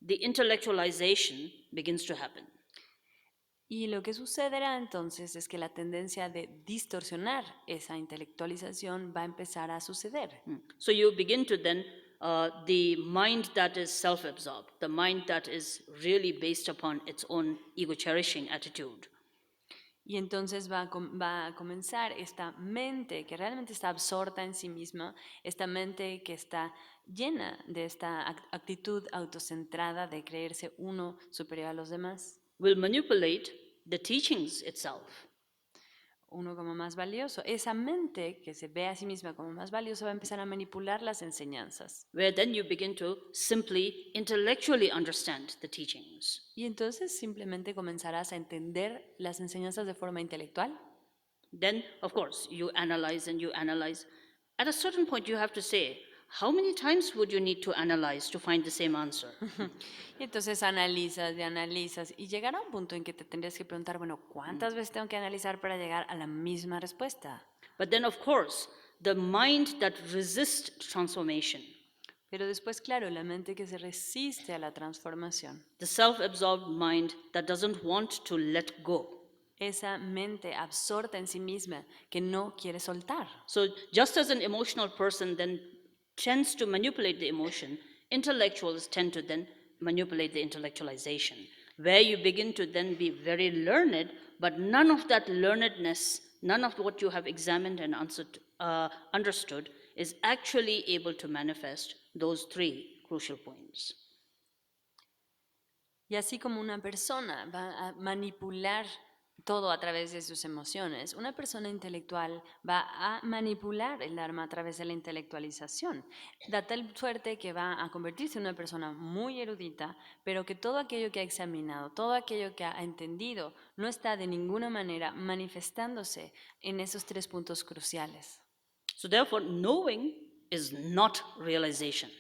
the intellectualization begins to happen. Y lo que sucederá entonces es que la tendencia de distorsionar esa intelectualización va a empezar a suceder. So you begin to then, the mind that is self-absorbed, the mind that is really based upon its own ego-cherishing attitude. Y entonces va a comenzar esta mente que realmente está absorta en sí misma, esta mente que está llena de esta actitud autocentrada de creerse uno superior a los demás. Will manipulate the teachings itself. Uno como más valioso. Esa mente que se ve a sí misma como más valiosa va a empezar a manipular las enseñanzas. Where then you begin to simply intellectually understand the teachings. Y entonces simplemente comenzarás a entender las enseñanzas de forma intelectual. Then, of course, you analyze and you analyze. At a certain point, you have to say, how many times would you need to analyze to find the same answer? Y entonces analizas y analizas y llegará un punto en que te tendrías que preguntar, bueno, ¿cuántas veces tengo que analizar para llegar a la misma respuesta? But then, of course, the mind that resists transformation, Pero después, claro, la mente que se resiste a la transformación, the self-absorbed mind that doesn't want to let go. esa mente absorta en sí misma que no quiere soltar. So just as an emotional person then tends to manipulate the emotion, intellectuals tend to then manipulate the intellectualization. where you begin to then be very learned, but none of that learnedness, none of what you have examined and understood is actually able to manifest those three crucial points. Y así como una persona va a manipular todo a través de sus emociones, una persona intelectual va a manipular el Dharma a través de la intelectualización. Da tal suerte que va a convertirse en una persona muy erudita, pero que todo aquello que ha examinado, todo aquello que ha entendido, no está de ninguna manera manifestándose en esos tres puntos cruciales. So therefore, knowing is not realization.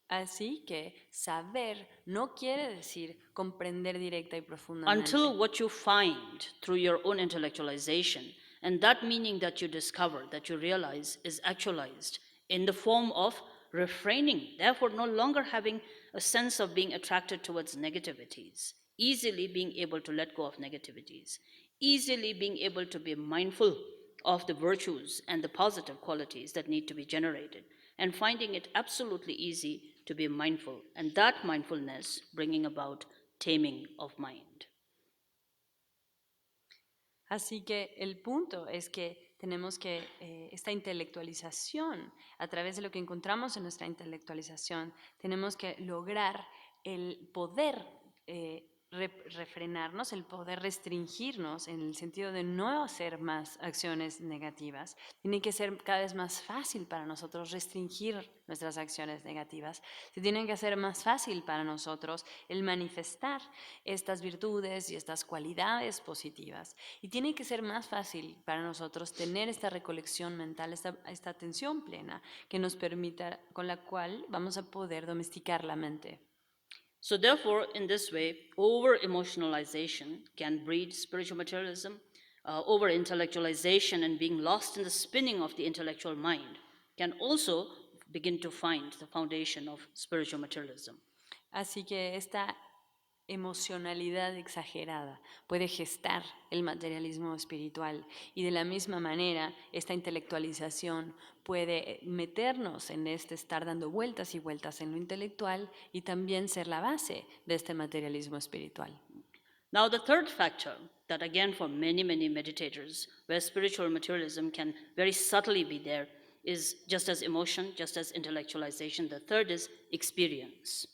Así que saber no quiere decir comprender directa y profundamente. Until what you find through your own intellectualization, and that meaning that you discover, that you realize, is actualized in the form of refraining, therefore no longer having a sense of being attracted towards negativities, easily being able to let go of negativities, easily being able to be mindful of the virtues and the positive qualities that need to be generated, and finding it absolutely easy to be mindful, and that mindfulness bringing about taming of mind. Así que el punto es que tenemos que esta intelectualización, a través de lo que encontramos en nuestra intelectualización, tenemos que lograr el poder refrenarnos, el poder restringirnos en el sentido de no hacer más acciones negativas. Tiene que ser cada vez más fácil para nosotros restringir nuestras acciones negativas. Se tiene que hacer más fácil para nosotros el manifestar estas virtudes y estas cualidades positivas. Y tiene que ser más fácil para nosotros tener esta recolección mental, esta atención plena que nos permita, con la cual vamos a poder domesticar la mente. So therefore, in this way, over-emotionalization can breed spiritual materialism, over-intellectualization and being lost in the spinning of the intellectual mind can also begin to find the foundation of spiritual materialism. Así que esta emocionalidad exagerada puede gestar el materialismo espiritual y de la misma manera esta intelectualización puede meternos en estar dando vueltas y vueltas en lo intelectual y también ser la base de este materialismo espiritual. Now the third factor that again for many meditators where spiritual materialism can very subtly be there is just as emotion, just as intellectualization. The third is experience.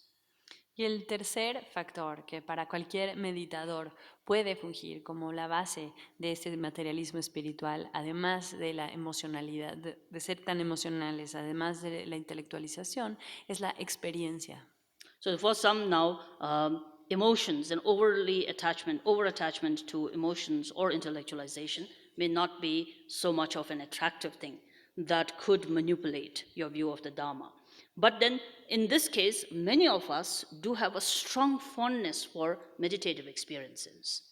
Y el tercer factor que para cualquier meditador puede fungir como la base de este materialismo espiritual, además de la emocionalidad, de ser tan emocionales, además de la intelectualización, es la experiencia. So for some now, emotions and over-attachment to emotions or intellectualization may not be so much of an attractive thing that could manipulate your view of the Dharma. But then, in this case, many of us do have a strong fondness for meditative experiences.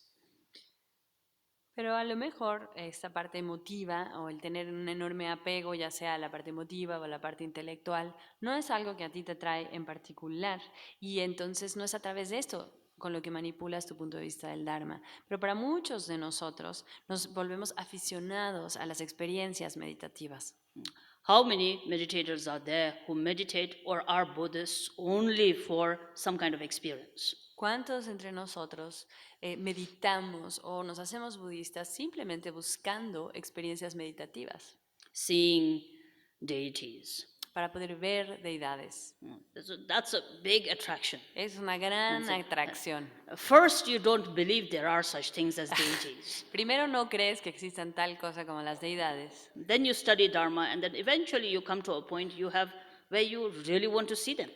Pero a lo mejor esta parte emotiva o el tener un enorme apego, ya sea a la parte emotiva o a la parte intelectual, no es algo que a ti te trae en particular. Y entonces no es a través de esto con lo que manipulas tu punto de vista del Dharma. Pero para muchos de nosotros nos volvemos aficionados a las experiencias meditativas. How many meditators are there who meditate or are Buddhists only for some kind of experience? ¿Cuántos entre nosotros meditamos o nos hacemos budistas simplemente buscando experiencias meditativas? Seeing deities. Para poder ver deidades. That's a big attraction. Es una gran atracción. First, you don't believe there are such things as deities. Primero no crees que existan tal cosa como las deidades. Then you study Dharma, and then eventually you come to a point where you really want to see them.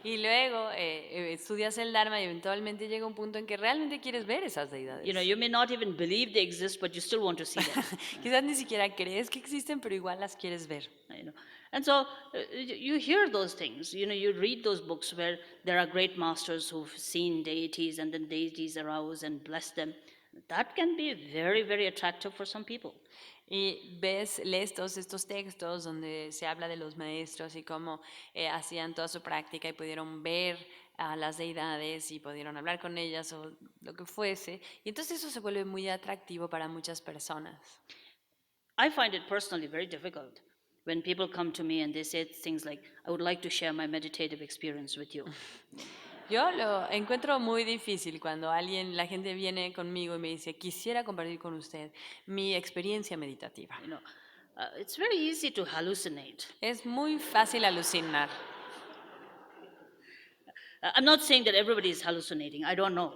Y luego estudias el Dharma y eventualmente llega un punto en que realmente quieres ver esas deidades. You may not even believe they exist, but you still want to see them. Quizás ni siquiera crees que existen, pero igual las quieres ver. And so you hear those things, you read those books where there are great masters who've seen deities and then deities arouse and bless them. That can be very, very attractive for some people. Y lees todos estos textos donde se habla de los maestros y cómo hacían toda su práctica y pudieron ver a las deidades y pudieron hablar con ellas o lo que fuese. Y entonces eso se vuelve muy atractivo para muchas personas. I find it personally very difficult when people come to me and they say things like, I would like to share my meditative experience with you. Yo lo encuentro muy difícil cuando la gente viene conmigo y me dice, quisiera compartir con usted mi experiencia meditativa. It's very easy to hallucinate. Es muy fácil alucinar. I'm not saying that everybody is hallucinating. I don't know.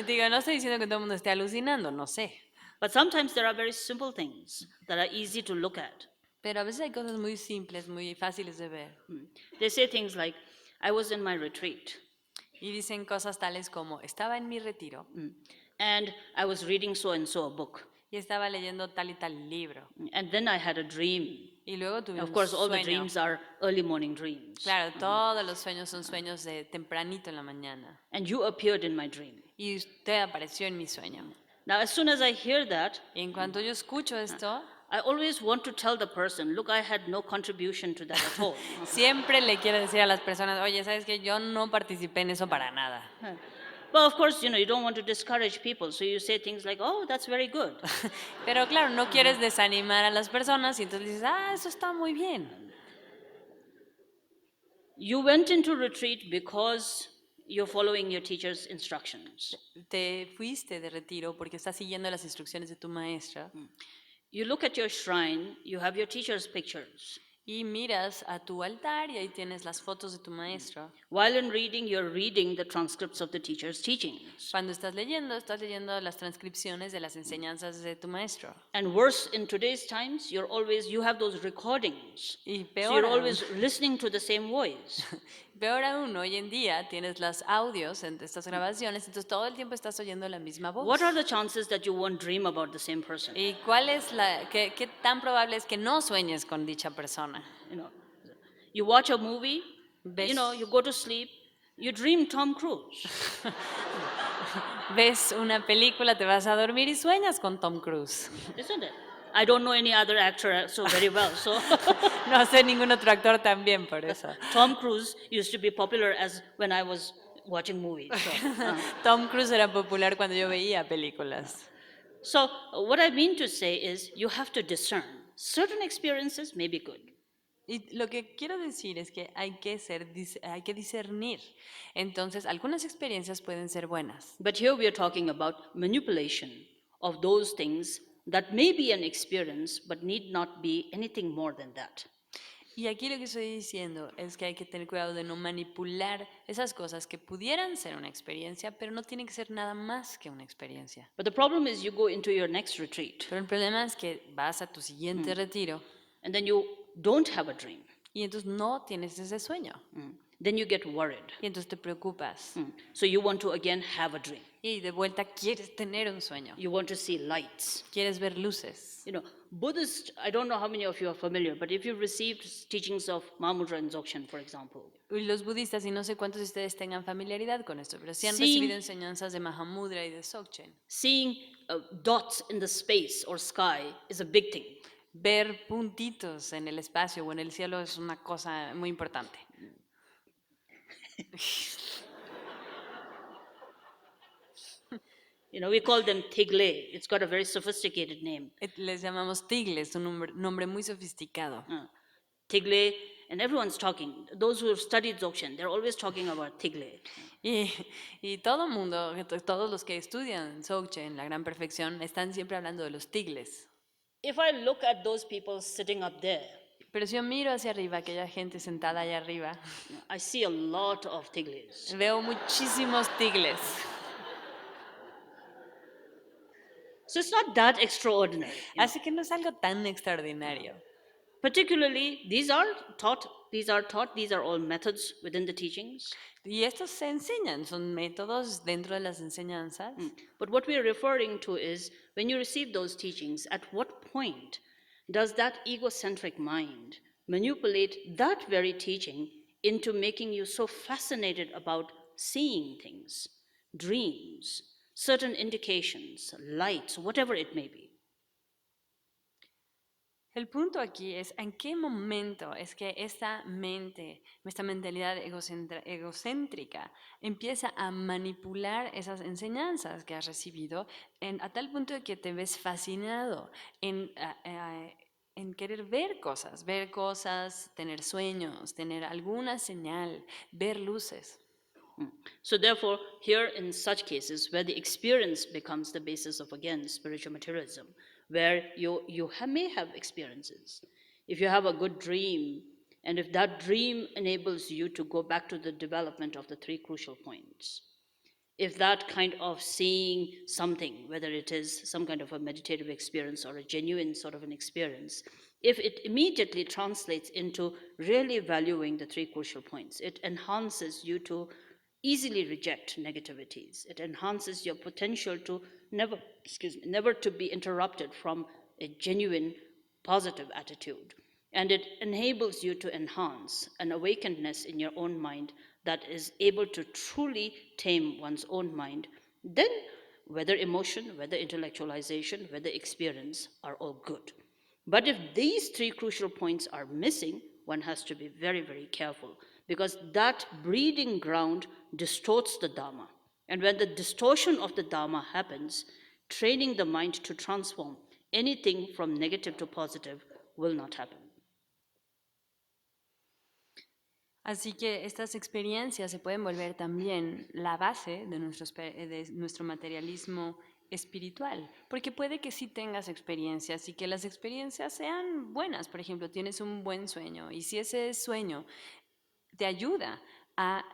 Digo, no estoy diciendo que todo el mundo esté alucinando, no sé. But sometimes there are very simple things that are easy to look at. Pero a veces hay cosas muy simples, muy fáciles de ver. They say things like, I was in my retreat Y dicen cosas tales como, estaba en mi retiro and I was reading so and so a book. y estaba leyendo tal y tal libro. And then I had a dream. Y luego tuve Of un course, all the sueño. dreams are early morning dreams. Claro, todos los sueños son sueños de tempranito en la mañana. And you appeared in my dream. Y usted apareció en mi sueño. Now, as soon as I hear that, Y en cuanto yo escucho esto, I always want to tell the person, look, I had no contribution to that at all. siempre le quiero decir a las personas, oye, ¿sabes qué? Yo no participé en eso para nada. But of course, you don't want to discourage people, so you say things like, oh, that's very good. Pero claro, no quieres desanimar a las personas y entonces dices, eso está muy bien. You went into retreat because you're following your teacher's instructions. Te fuiste de retiro porque estás siguiendo las instrucciones de tu maestra. You look at your shrine, you have your teacher's pictures. Y miras a tu altar y ahí tienes las fotos de tu maestra. While in reading, you're reading the transcripts of the teacher's teachings. Cuando estás leyendo las transcripciones de las enseñanzas de tu maestro. And worse, in today's times, you have those recordings. Y So peor you're aún, always listening to the same voice. peor aún, hoy en día tienes los audios de estas grabaciones, entonces todo el tiempo estás oyendo la misma voz. What are the chances that you won't dream about the same person? ¿Y qué tan probable es que no sueñes con dicha persona? You watch a movie, Ves- you go to sleep, you dream Tom Cruise. Ves una película, te vas a dormir y sueñas con Tom Cruise. Isn't it? I don't know any other actor so very well, so No sé ningún otro actor también por eso. Tom Cruise used to be popular as when I was watching movies. Tom Cruise era popular cuando yo veía películas. So what I mean to say is you have to discern. Certain experiences may be good. Y lo que quiero decir es que hay que discernir. Entonces, algunas experiencias pueden ser buenas. But here we are talking about manipulation of those things that may be an experience but need not be anything more than that. Y aquí lo que estoy diciendo es que hay que tener cuidado de no manipular esas cosas que pudieran ser una experiencia, pero no tienen que ser nada más que una experiencia. But the problem is you go into your next retreat Pero el problema es que vas a tu siguiente retiro and then you don't have a dream. y entonces no tienes ese sueño. Then you get worried. Y entonces te preocupas. So you want to again have a dream. Y de vuelta quieres tener un sueño. You want to see lights. Quieres ver luces. Buddhist, I don't know how many of you are familiar, but if you've received teachings of Mahamudra and Dzogchen, for example, Y los budistas, y no sé cuántos de ustedes tengan familiaridad con esto, pero sí han Sí. recibido enseñanzas de Mahamudra y de Dzogchen. seeing dots in the space or sky is a big thing. Ver puntitos en el espacio o en el cielo es una cosa muy importante. We call them Tigle. It's got a very sophisticated name. Les llamamos tigles, un nombre muy sofisticado. Tigle, and everyone's talking. Those who have studied Dzogchen, they're always talking about Tigle. Y todo mundo, todos los que estudian Dzogchen, la gran perfección, están siempre hablando de los tigles. If I look at those people sitting up there, Pero si yo miro hacia arriba, aquella gente sentada allá arriba, I see a lot of Tigles. veo muchísimos tigles. So it's not that extraordinary. Así que no es algo tan extraordinario. Particularly, these are taught, these are all methods within the teachings. Y estos se enseñan, son métodos dentro de las enseñanzas. But what we are referring to is when you receive those teachings, at what point does that egocentric mind manipulate that very teaching into making you so fascinated about seeing things, dreams, certain indications, lights, whatever it may be? El punto aquí es en qué momento es que esta mentalidad egocéntrica empieza a manipular esas enseñanzas que has recibido a tal punto de que te ves fascinado en querer ver cosas, tener sueños, tener alguna señal, ver luces. So therefore, here in such cases where the experience becomes the basis of, again, spiritual materialism, where may have experiences. If you have a good dream, and if that dream enables you to go back to the development of the three crucial points, if that kind of seeing something, whether it is some kind of a meditative experience or a genuine sort of an experience, if it immediately translates into really valuing the three crucial points, it enhances you to easily reject negativities. It enhances your potential to never to be interrupted from a genuine positive attitude. And it enables you to enhance an awakenedness in your own mind that is able to truly tame one's own mind. Then, whether emotion, whether intellectualization, whether experience are all good. But if these three crucial points are missing, one has to be very, very careful, because that breeding ground distorts the Dharma. And when the distortion of the Dharma happens, training the mind to transform anything from negative to positive will not happen. Así que estas experiencias se pueden volver también la base de nuestro materialismo espiritual, porque puede que sí tengas experiencias y que las experiencias sean buenas. Por ejemplo, tienes un buen sueño y si ese sueño te ayuda a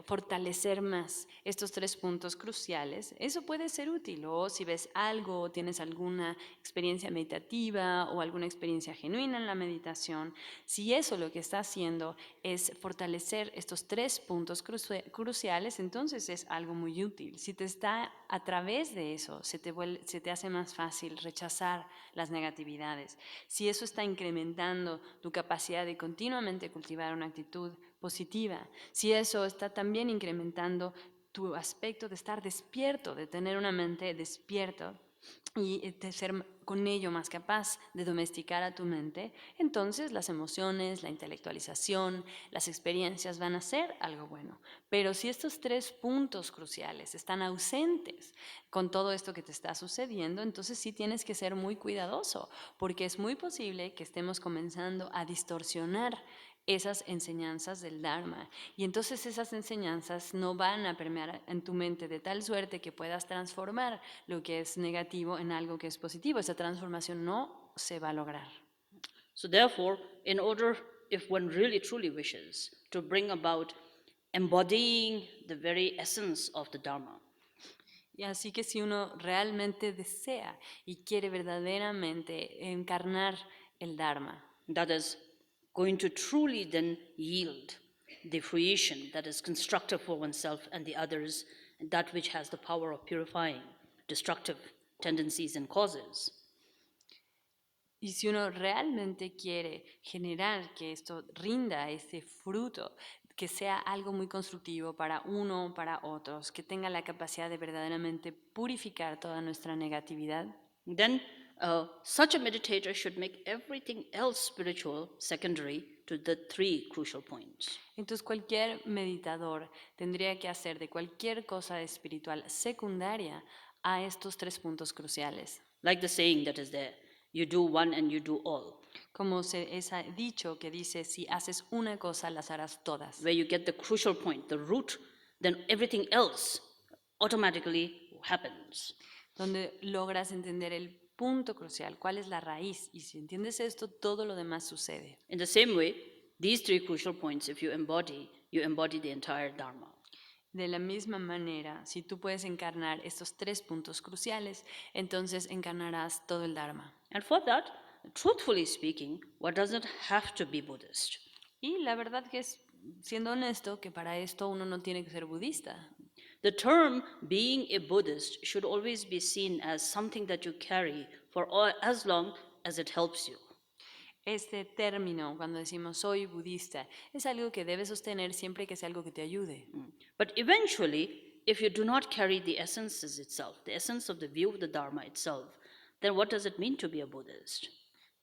fortalecer más estos tres puntos cruciales, eso puede ser útil. O si ves algo, o tienes alguna experiencia meditativa o alguna experiencia genuina en la meditación, si eso lo que está haciendo es fortalecer estos tres puntos cruciales, entonces es algo muy útil. Si te está a través de eso, se te hace más fácil rechazar las negatividades. Si eso está incrementando tu capacidad de continuamente cultivar una actitud positiva, si eso está también incrementando tu aspecto de estar despierto, de tener una mente despierta y de ser con ello más capaz de domesticar a tu mente, entonces las emociones, la intelectualización, las experiencias van a ser algo bueno. Pero si estos tres puntos cruciales están ausentes con todo esto que te está sucediendo, entonces sí tienes que ser muy cuidadoso, porque es muy posible que estemos comenzando a distorsionar esas enseñanzas del Dharma. Y entonces esas enseñanzas no van a permear en tu mente de tal suerte que puedas transformar lo que es negativo en algo que es positivo. Esa transformación no se va a lograr. So therefore, in order, if one really truly wishes to bring about embodying the very essence of the Dharma, Y así que si uno realmente desea y quiere verdaderamente encarnar el Dharma, that is going to truly then yield the fruition that is constructive for oneself and the others, and that which has the power of purifying destructive tendencies and causes. y si uno realmente quiere generar que esto rinda ese fruto, que sea algo muy constructivo para uno, para otros, que tenga la capacidad de verdaderamente purificar toda nuestra negatividad, Then such a meditator should make everything else spiritual secondary to the three crucial points. entonces cualquier meditador tendría que hacer de cualquier cosa espiritual secundaria a estos tres puntos cruciales. Like the saying that is there, you do one and you do all. Como se ha dicho que dice, si haces una cosa, las harás todas. Where you get the crucial point, the root, then everything else automatically happens. Donde logras entender el punto crucial, cuál es la raíz, y si entiendes esto, todo lo demás sucede. In the same way, these three crucial points, if you embody the entire Dharma. De la misma manera, si tú puedes encarnar estos tres puntos cruciales, entonces encarnarás todo el Dharma. And for that, truthfully speaking, one doesn't have to be Buddhist. Y la verdad que es, siendo honesto, que para esto uno no tiene que ser budista. The term being a Buddhist should always be seen as something that you carry for as long as it helps you. Este término, cuando decimos soy budista, es algo que debes sostener siempre que sea algo que te ayude. But eventually, if you do not carry the essences itself, the essence of the view of the Dharma itself, then what does it mean to be a Buddhist?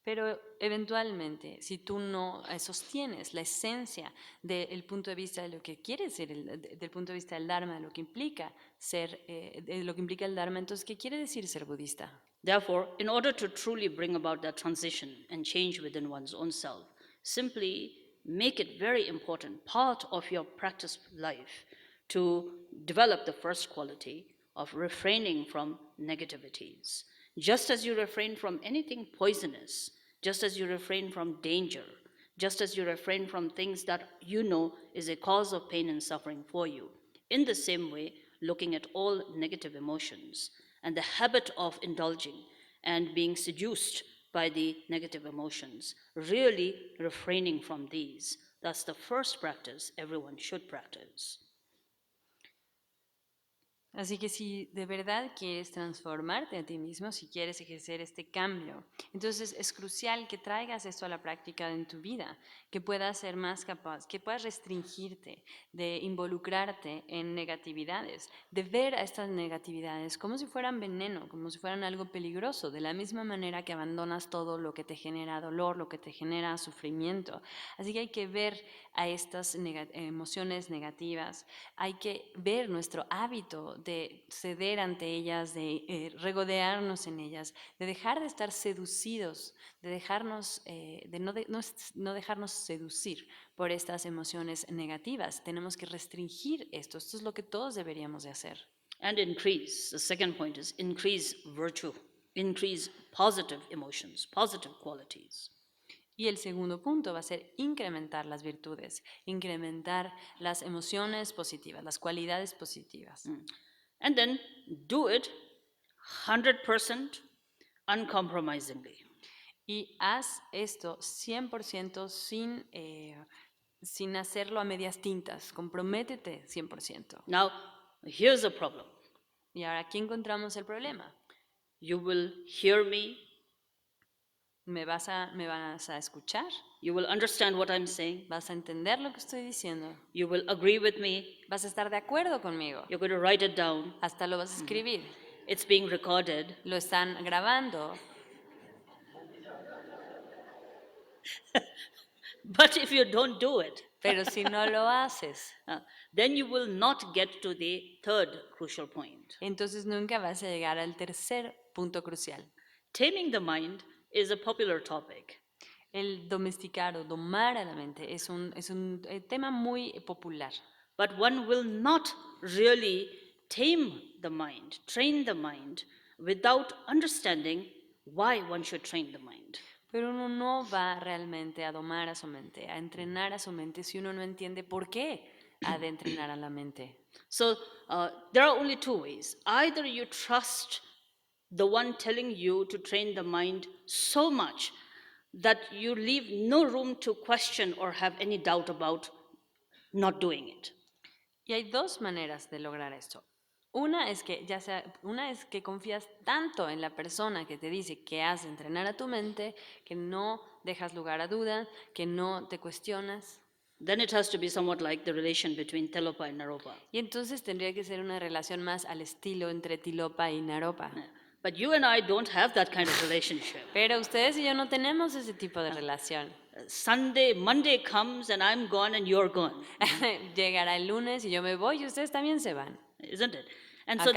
Pero eventualmente, si tú no sostienes la esencia del punto de vista de lo que quiere ser, del punto de vista del Dharma, de lo que implica ser, de lo que implica el Dharma, entonces, ¿qué quiere decir ser budista? Therefore, in order to truly bring about that transition and change within one's own self, simply make it very important, part of your practice life, to develop the first quality of refraining from negativities. Just as you refrain from anything poisonous, just as you refrain from danger, just as you refrain from things that you know is a cause of pain and suffering for you. In the same way, looking at all negative emotions and the habit of indulging and being seduced by the negative emotions, really refraining from these. That's the first practice everyone should practice. Así que si de verdad quieres transformarte a ti mismo, si quieres ejercer este cambio, entonces es crucial que traigas esto a la práctica en tu vida, que puedas ser más capaz, que puedas restringirte de involucrarte en negatividades, de ver a estas negatividades como si fueran veneno, como si fueran algo peligroso, de la misma manera que abandonas todo lo que te genera dolor, lo que te genera sufrimiento. Así que hay que ver a estas emociones negativas, hay que ver nuestro hábito de ceder ante ellas, de regodearnos en ellas, de dejar de estar seducidos, de dejarnos, no dejarnos seducir por estas emociones negativas. Tenemos que restringir esto. Esto es lo que todos deberíamos de hacer. And increase. The second point is increase virtue, increase positive emotions, positive qualities. Y el segundo punto va a ser incrementar las virtudes, incrementar las emociones positivas, las cualidades positivas. And then do it 100% uncompromisingly. Y haz esto 100% sin hacerlo a medias tintas. Comprométete 100%. Now, here's the problem. Y ahora aquí encontramos el problema. You will hear me, ¿Me vas a escuchar? you will understand what I'm saying, ¿Vas a entender lo que estoy diciendo? you will agree with me, ¿Vas a estar de acuerdo conmigo? you're going to write it down, Hasta lo vas a escribir. it's being recorded. Lo están grabando. But if you don't do it, Pero si no lo haces, then you will not get to the third crucial point. entonces nunca vas a llegar al tercer punto crucial. Taming the mind is a popular topic. El domesticar o domar a la mente es un tema muy popular. But one will not really tame the mind, train the mind, without understanding why one should train the mind. Pero uno no va realmente a domar a su mente, a entrenar a su mente, si uno no entiende por qué ha de entrenar a la mente. So there are only two ways. Either you trust the one telling you to train the mind so much that you leave no room to question or have any doubt about not doing it. Y hay dos maneras de lograr esto. Una es que confías tanto en la persona que te dice que has de entrenar a tu mente, que no dejas lugar a duda, que no te cuestionas. Then it has to be somewhat like the relation between Telopa and Naropa. Y entonces tendría que ser una relación más al estilo entre Tilopa y Naropa. But you and I don't have that kind of relationship. Pero ustedes y yo no tenemos ese tipo de relación. Monday comes and I'm gone and you're gone. Llegará el lunes y yo me voy y ustedes también se van. Isn't it? And so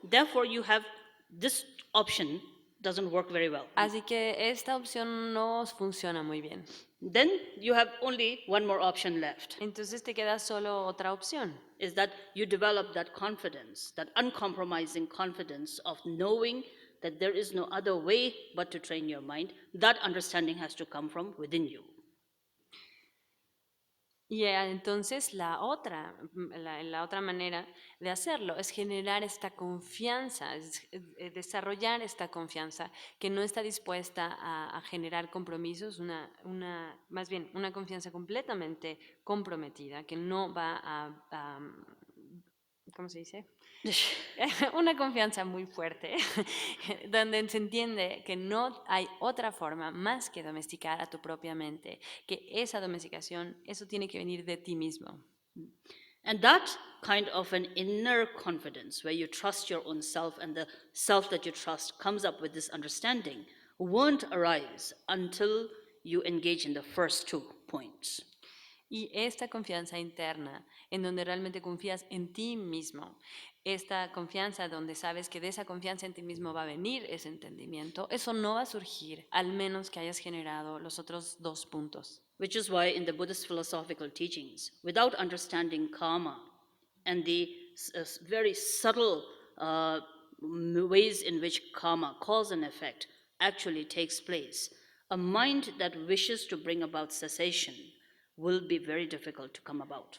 therefore you have this option doesn't work very well. Así que esta opción no funciona muy bien. Then you have only one more option left. Entonces te queda solo otra opción. Is that you develop that confidence, that uncompromising confidence of knowing that there is no other way but to train your mind. That understanding has to come from within you. Y entonces la otra manera de hacerlo es generar esta confianza, desarrollar esta confianza que no está dispuesta a generar compromisos, más bien una confianza completamente comprometida, que no va a ¿cómo se dice? Una confianza muy fuerte, donde se entiende que no hay otra forma más que domesticar a tu propia mente, que esa domesticación, eso tiene que venir de ti mismo. And that kind of an inner confidence, where you trust your own self and the self that you trust comes up with this understanding, won't arise until you engage in the first 2 points. Y esta confianza interna, en donde realmente confías en ti mismo, esta confianza donde sabes que de esa confianza en ti mismo va a venir ese entendimiento, eso no va a surgir al menos que hayas generado los otros 2 puntos. Which is why in the Buddhist philosophical teachings, without understanding karma, and the very subtle ways in which karma, cause and effect, actually takes place, a mind that wishes to bring about cessation will be very difficult to come about.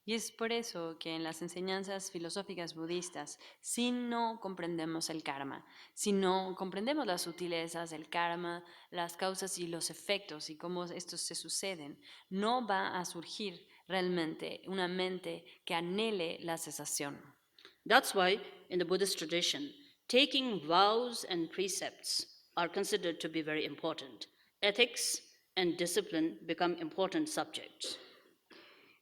Y es por eso que en las enseñanzas filosóficas budistas, si no comprendemos el karma, si no comprendemos las sutilezas del karma, las causas y los efectos y cómo estos se suceden, no va a surgir realmente una mente que anhele la cesación. That's why, in the Buddhist tradition, taking vows and precepts are considered to be very important. Ethics and discipline become important subjects.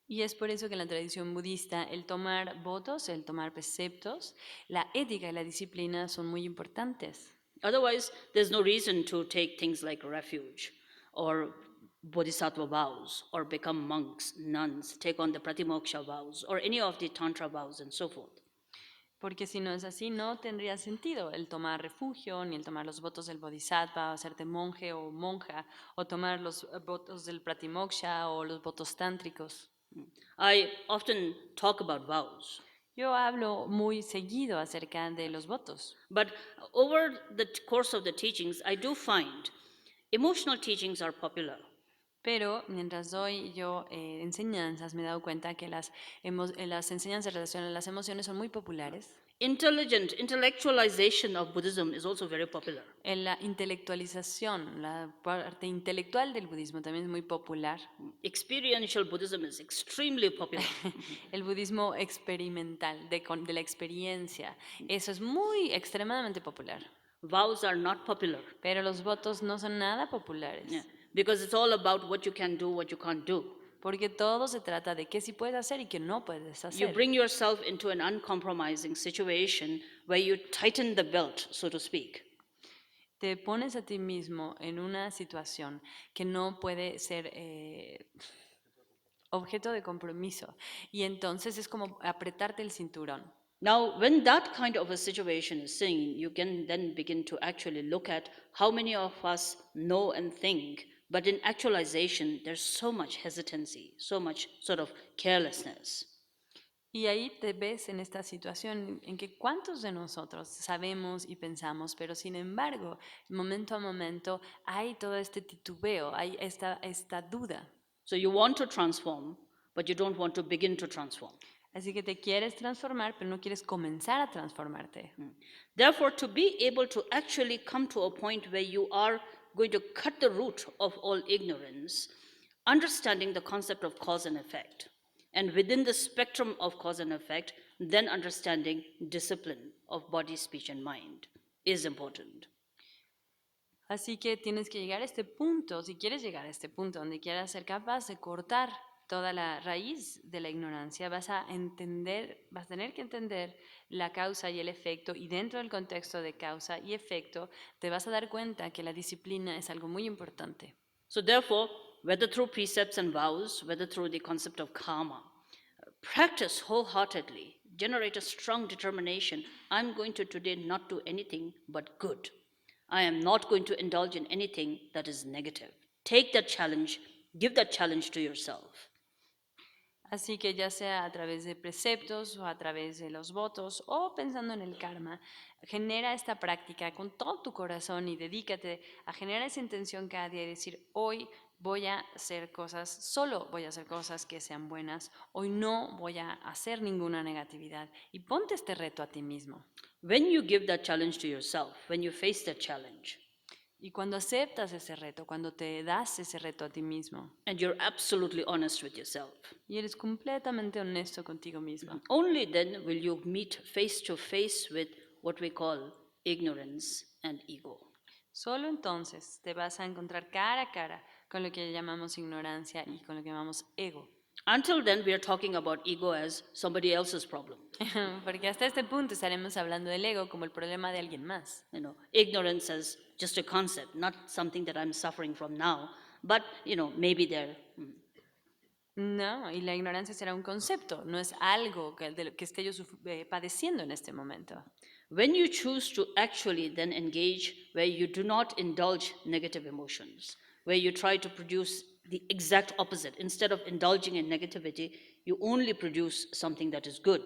Y es por eso que en la tradición budista el tomar votos, el tomar preceptos, la ética y la disciplina son muy importantes. Otherwise, there's no reason to take things like refuge or bodhisattva vows or become monks, nuns, take on the pratimoksha vows or any of the tantra vows and so forth. Porque si no es así, no tendría sentido el tomar refugio, ni el tomar los votos del bodhisattva, o hacerte monje o monja, o tomar los votos del pratimoksha o los votos tántricos. I often talk about vows, Yo hablo muy seguido acerca de los votos, but over the course of the teachings, I do find emotional teachings are popular. pero mientras doy yo enseñanzas, me he dado cuenta que las enseñanzas en relación a las emociones son muy populares. Intellectualization of Buddhism is also very popular. La intelectualización, la parte intelectual del budismo también es muy popular. Experiential Buddhism is extremely popular. El budismo experimental, de la experiencia, eso es muy extremadamente popular. Vows are not popular. Pero los votos no son nada populares. Yeah, because it's all about what you can do, what you can't do. Porque todo se trata de qué sí puedes hacer y qué no puedes You hacer. bring yourself into an uncompromising situation where you tighten the belt, so to speak. Te pones a ti mismo en una situación que no puede ser objeto de compromiso. Y entonces es como apretarte el cinturón. Now, when that kind of a situation is seen, you can then begin to actually look at how many of us know and think, but in actualization, there's so much hesitancy, so much sort of carelessness. Y ahí te ves en esta situación en que cuántos de nosotros sabemos y pensamos, pero sin embargo, momento a momento hay todo este titubeo, hay esta duda. So you want to transform, but you don't want to begin to transform. Así que te quieres transformar, pero no quieres comenzar a transformarte. Therefore, to be able to actually come to a point where you are going to cut the root of all ignorance, understanding the concept of cause and effect, and within the spectrum of cause and effect, then understanding discipline of body, speech, and mind is important. Así que tienes que llegar a este punto, si quieres llegar a este punto donde quieras ser capaz de cortar toda la raíz de la ignorancia, vas a tener que entender la causa y el efecto, y dentro del contexto de causa y efecto te vas a dar cuenta que la disciplina es algo muy importante. So therefore, whether through precepts and vows, whether through the concept of karma, practice wholeheartedly, generate a strong determination. I'm going to today not do anything but good. I am not going to indulge in anything that is negative. Take that challenge, give that challenge to yourself. Así que ya sea a través de preceptos o a través de los votos o pensando en el karma, genera esta práctica con todo tu corazón y dedícate a generar esa intención cada día y decir, hoy voy a hacer cosas, solo voy a hacer cosas que sean buenas, hoy no voy a hacer ninguna negatividad, y ponte este reto a ti mismo. When you give that challenge to yourself, when you face that challenge, Y cuando aceptas ese reto, cuando te das ese reto a ti mismo, and you're absolutely honest with yourself, y eres completamente honesto contigo mismo, only then will you meet face to face with what we call ignorance and ego. solo entonces te vas a encontrar cara a cara con lo que llamamos ignorancia y con lo que llamamos ego. Until then, we are talking about ego as somebody else's problem. Porque hasta este punto estaremos hablando del ego como el problema de alguien más. Ignorance as just a concept, not something that I'm suffering from now, but maybe there. No, y la ignorancia será un concepto, no es algo que esté yo padeciendo en este momento. When you choose to actually then engage where you do not indulge negative emotions, where you try to produce the exact opposite. Instead of indulging in negativity, you only produce something that is good.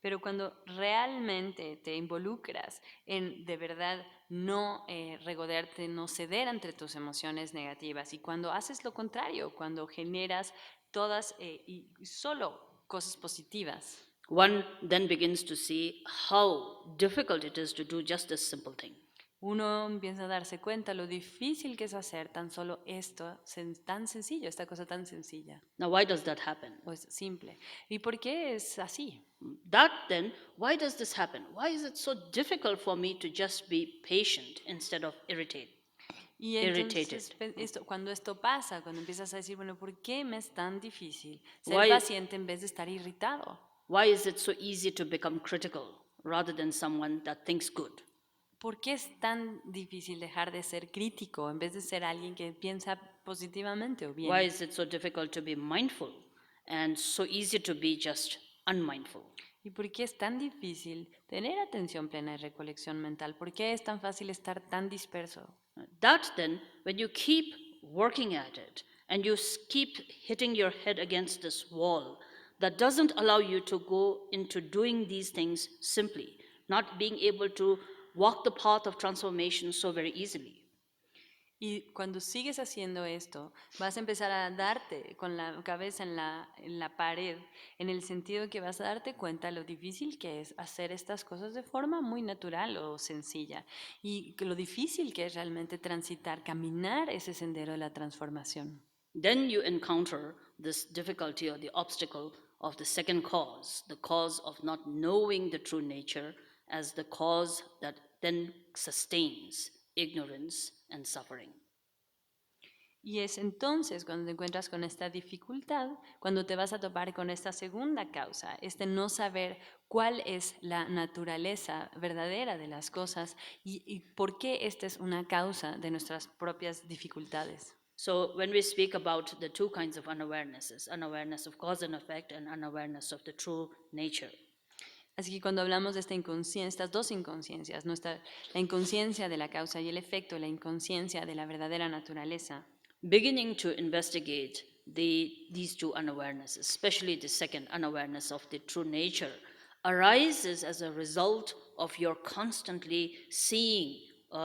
Pero cuando realmente te involucras en de verdad no regodearte, no ceder ante tus emociones negativas, y cuando haces lo contrario, cuando generas todas y solo cosas positivas, One then begins to see how difficult it is to do just this simple thing. uno empieza a darse cuenta lo difícil que es hacer tan solo esto, tan sencillo, esta cosa tan sencilla, Now, why does that happen? o es simple. ¿Y por qué es así? That then, why does this happen? Why is it so difficult for me to just be patient instead of irritated? Y entonces, cuando esto pasa, cuando empiezas a decir, bueno, ¿por qué me es tan difícil ser Why- paciente en vez de estar irritado? Why is it so easy to become critical rather than someone that thinks good? ¿Por qué es tan difícil dejar de ser crítico en vez de ser alguien que piensa positivamente o bien? Why is it so difficult to be mindful and so easy to be just unmindful? ¿Y por qué es tan difícil tener atención plena y recolección mental? ¿Por qué es tan fácil estar tan disperso? That then, when you keep working at it and you keep hitting your head against this wall, that doesn't allow you to go into doing these things simply, not being able to walk the path of transformation so very easily. Y cuando sigues haciendo esto, vas a empezar a darte con la cabeza en la pared, en el sentido que vas a darte cuenta lo difícil que es hacer estas cosas de forma muy natural o sencilla. Y que lo difícil que es realmente transitar, caminar ese sendero de la transformación. Then you encounter this difficulty or the obstacle of the second cause, the cause of not knowing the true nature as the cause that then sustains ignorance and suffering. Y es entonces cuando te encuentras con esta dificultad, cuando te vas a topar con esta segunda causa, este no saber cuál es la naturaleza verdadera de las cosas y por qué esta es una causa de nuestras propias dificultades. So, when we speak about the two kinds of unawarenesses, unawareness of cause and effect, and unawareness of the true nature, Así que cuando hablamos de esta inconsciencia, estas dos inconsciencias, la inconsciencia de la causa y el efecto, la inconsciencia de la verdadera naturaleza, beginning to investigate these two unawarenesses, especially the second unawareness of the true nature, arises as a result of your constantly seeing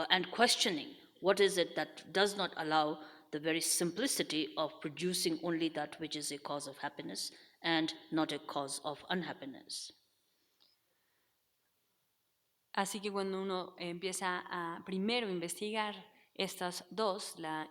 and questioning what is it that does not allow the very simplicity of producing only that which is a cause of happiness and not a cause of unhappiness. así que cuando uno empieza a primero investigar estas dos, la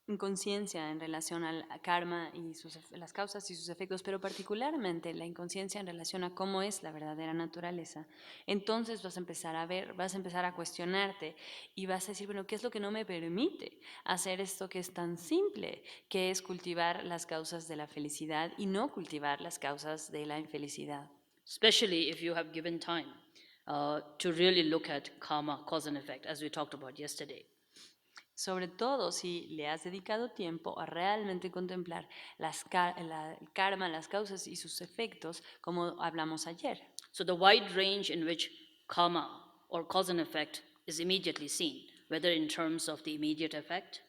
inconsciencia en relación al karma y las causas y sus efectos, pero particularmente la inconsciencia en relación a cómo es la verdadera naturaleza, entonces vas a empezar a ver, vas a empezar a cuestionarte y vas a decir, bueno, ¿qué es lo que no me permite hacer esto que es tan simple, que es cultivar las causas de la felicidad y no cultivar las causas de la infelicidad? Especially if you have given time to really look at karma, cause and effect, as we talked about yesterday. Sobre todo si le has dedicado tiempo a realmente contemplar el karma, las causas y sus efectos, como hablamos ayer. So the wide range in which karma or cause and effect is immediately seen, whether in terms of the immediate effect,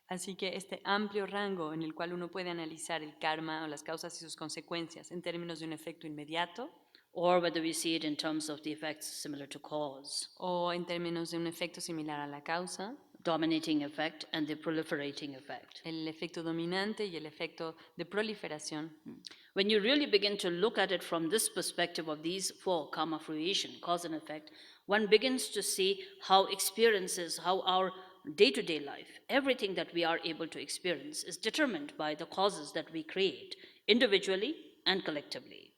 Así que este amplio rango en el cual uno puede analizar el karma o las causas y sus consecuencias en términos de un efecto inmediato or whether we see it in terms of the effects similar to cause, o en términos de un efecto similar a la causa, dominating effect and the proliferating effect. el efecto dominante y el efecto de proliferación. When you really begin to look at it from this perspective of these four karma fruition, cause and effect, one begins to see how experiences, how our day-to-day life, everything that we are able to experience is determined by the causes that we create individually and collectively.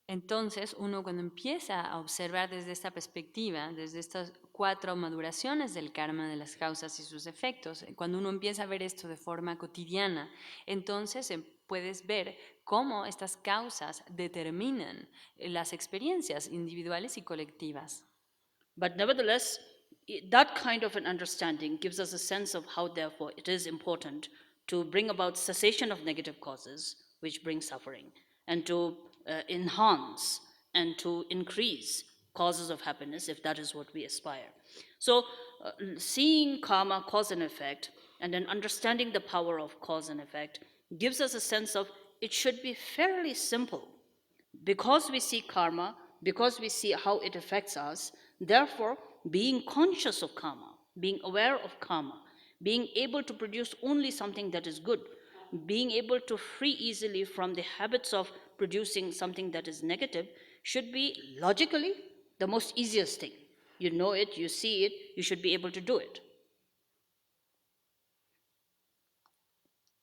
Entonces, uno cuando empieza a observar desde esta perspectiva, desde estas cuatro maduraciones del karma, de las causas y sus efectos, cuando uno empieza a ver esto de forma cotidiana, entonces puedes ver cómo estas causas determinan las experiencias individuales y colectivas. But nevertheless, that kind of an understanding gives us a sense of how, therefore, it is important to bring about cessation of negative causes, which bring suffering, and to enhance and to increase causes of happiness if that is what we aspire. So, seeing karma, cause and effect, and then understanding the power of cause and effect gives us a sense of it should be fairly simple. Because we see karma, because we see how it affects us, therefore, being conscious of karma, being aware of karma, being able to produce only something that is good, being able to free easily from the habits of producing something that is negative should be logically the most easiest thing. You know it, you see it, you should be able to do it.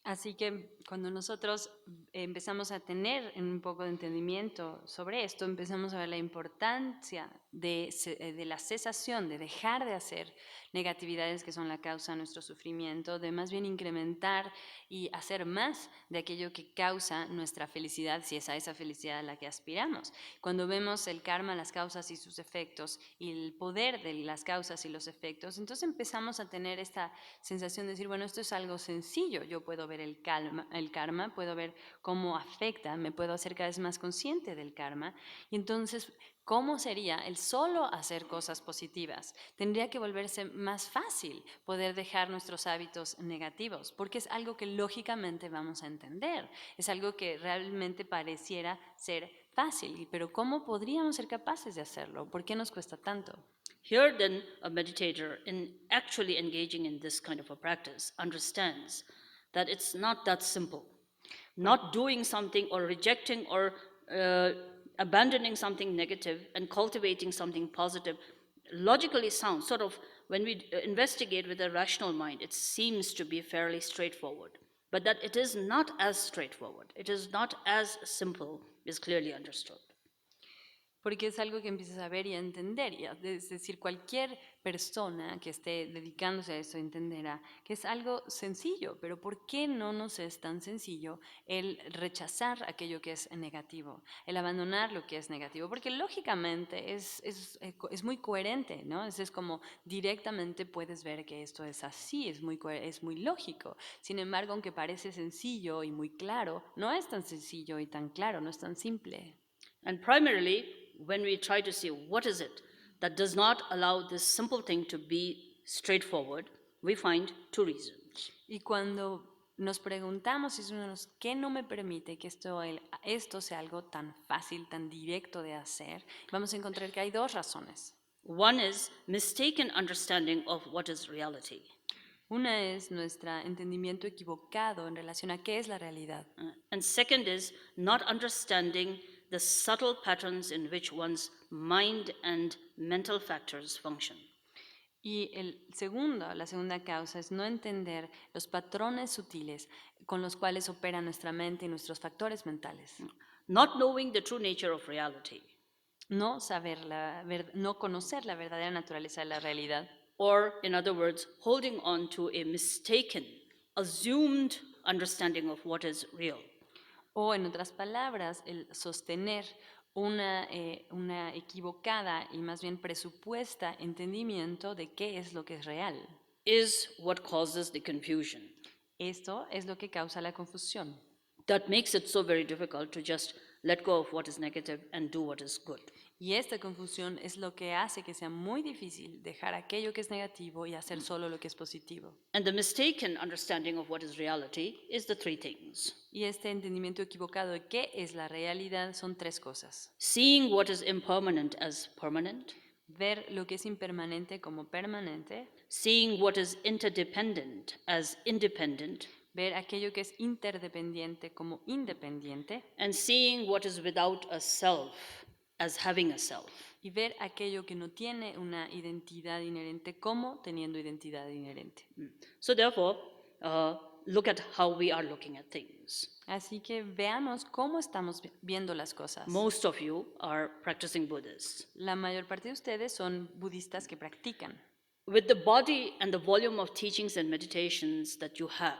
Así que cuando nosotros empezamos a tener un poco de entendimiento sobre esto, empezamos a ver la importancia de la cesación, de dejar de hacer negatividades que son la causa de nuestro sufrimiento, de más bien incrementar y hacer más de aquello que causa nuestra felicidad, si es a esa felicidad a la que aspiramos. Cuando vemos el karma, las causas y sus efectos, y el poder de las causas y los efectos, entonces empezamos a tener esta sensación de decir, bueno, esto es algo sencillo, yo puedo ver el karma, puedo ver cómo afecta, me puedo hacer cada vez más consciente del karma, y entonces, ¿cómo sería el solo hacer cosas positivas? Tendría que volverse más fácil poder dejar nuestros hábitos negativos, porque es algo que lógicamente vamos a entender, es algo que realmente pareciera ser fácil, pero ¿cómo podríamos ser capaces de hacerlo? ¿Por qué nos cuesta tanto? Here, then, a meditator, in actually engaging in this kind of a practice, understands that it's not that simple. Not doing something or rejecting or abandoning something negative and cultivating something positive logically sounds sort of, when we investigate with a rational mind, it seems to be fairly straightforward. But that it is not as straightforward, it is not as simple, is clearly understood. Porque es algo que empiezas a ver y a entender. Es decir, cualquier persona que esté dedicándose a esto entenderá que es algo sencillo, pero ¿por qué no nos es tan sencillo el rechazar aquello que es negativo, el abandonar lo que es negativo? Porque lógicamente es muy coherente, ¿no? Es como directamente puedes ver que esto es así, es muy lógico. Sin embargo, aunque parece sencillo y muy claro, no es tan sencillo y tan claro, no es tan simple. And primarily, when we try to see what is it that does not allow this simple thing to be straightforward, we find two reasons. Y cuando nos preguntamos, ¿qué no me permite que esto sea algo tan fácil, tan directo de hacer? Vamos a encontrar que hay dos razones. One is mistaken understanding of what is reality. Una es nuestro entendimiento equivocado en relación a qué es la realidad. And second is not understanding the subtle patterns in which one's mind and mental factors function. Y la segunda causa es no entender los patrones sutiles con los cuales opera nuestra mente y nuestros factores mentales. Not knowing the true nature of reality. No conocer la verdadera naturaleza de la realidad. Or, in other words, holding on to a mistaken, assumed understanding of what is real. O, en otras palabras, el sostener una equivocada y más bien presupuesta entendimiento de qué es lo que es real. Is what causes the confusion. Esto es lo que causa la confusión. That makes it so very difficult to just let go of what is negative and do what is good. Y esta confusión es lo que hace que sea muy difícil dejar aquello que es negativo y hacer solo lo que es positivo. And the mistaken understanding of what is reality is the three things. Y este entendimiento equivocado de qué es la realidad son tres cosas. Seeing what is impermanent as permanent. Ver lo que es impermanente como permanente. Seeing what is interdependent as independent. Ver aquello que es interdependiente como independiente. And seeing what is without a self as having a self. Y ver aquello que no tiene una identidad inherente como teniendo identidad inherente. So therefore, look at how we are looking at things. Así que veamos cómo estamos viendo las cosas. Most of you are practicing Buddhists. La mayor parte de ustedes son budistas que practican. With the body and the volume of teachings and meditations that you have,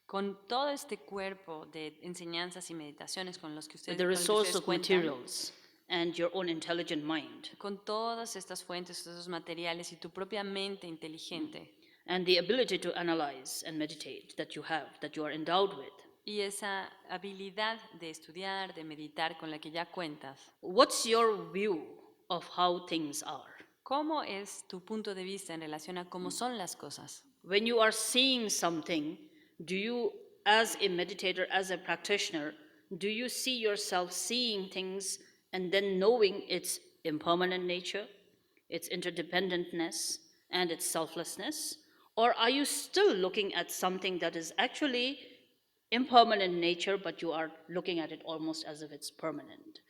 con todo este cuerpo de enseñanzas y meditaciones con los que ustedes, with the resource of cuentan, materials and your own intelligent mind, con todas estas fuentes, estos materiales y tu propia mente inteligente, and the ability to analyze and meditate that you have, that you are endowed with, y esa habilidad de estudiar, de meditar con la que ya cuentas. what's your view of how things are? ¿Cómo es tu punto de vista en relación a cómo son las cosas? When you are seeing something, do you, as a meditator, as a practitioner, do you see yourself seeing things and then knowing its impermanent nature, its interdependentness, and its selflessness? Or are you still looking at something that is actually impermanent nature, but you are looking at it almost as if it's permanent?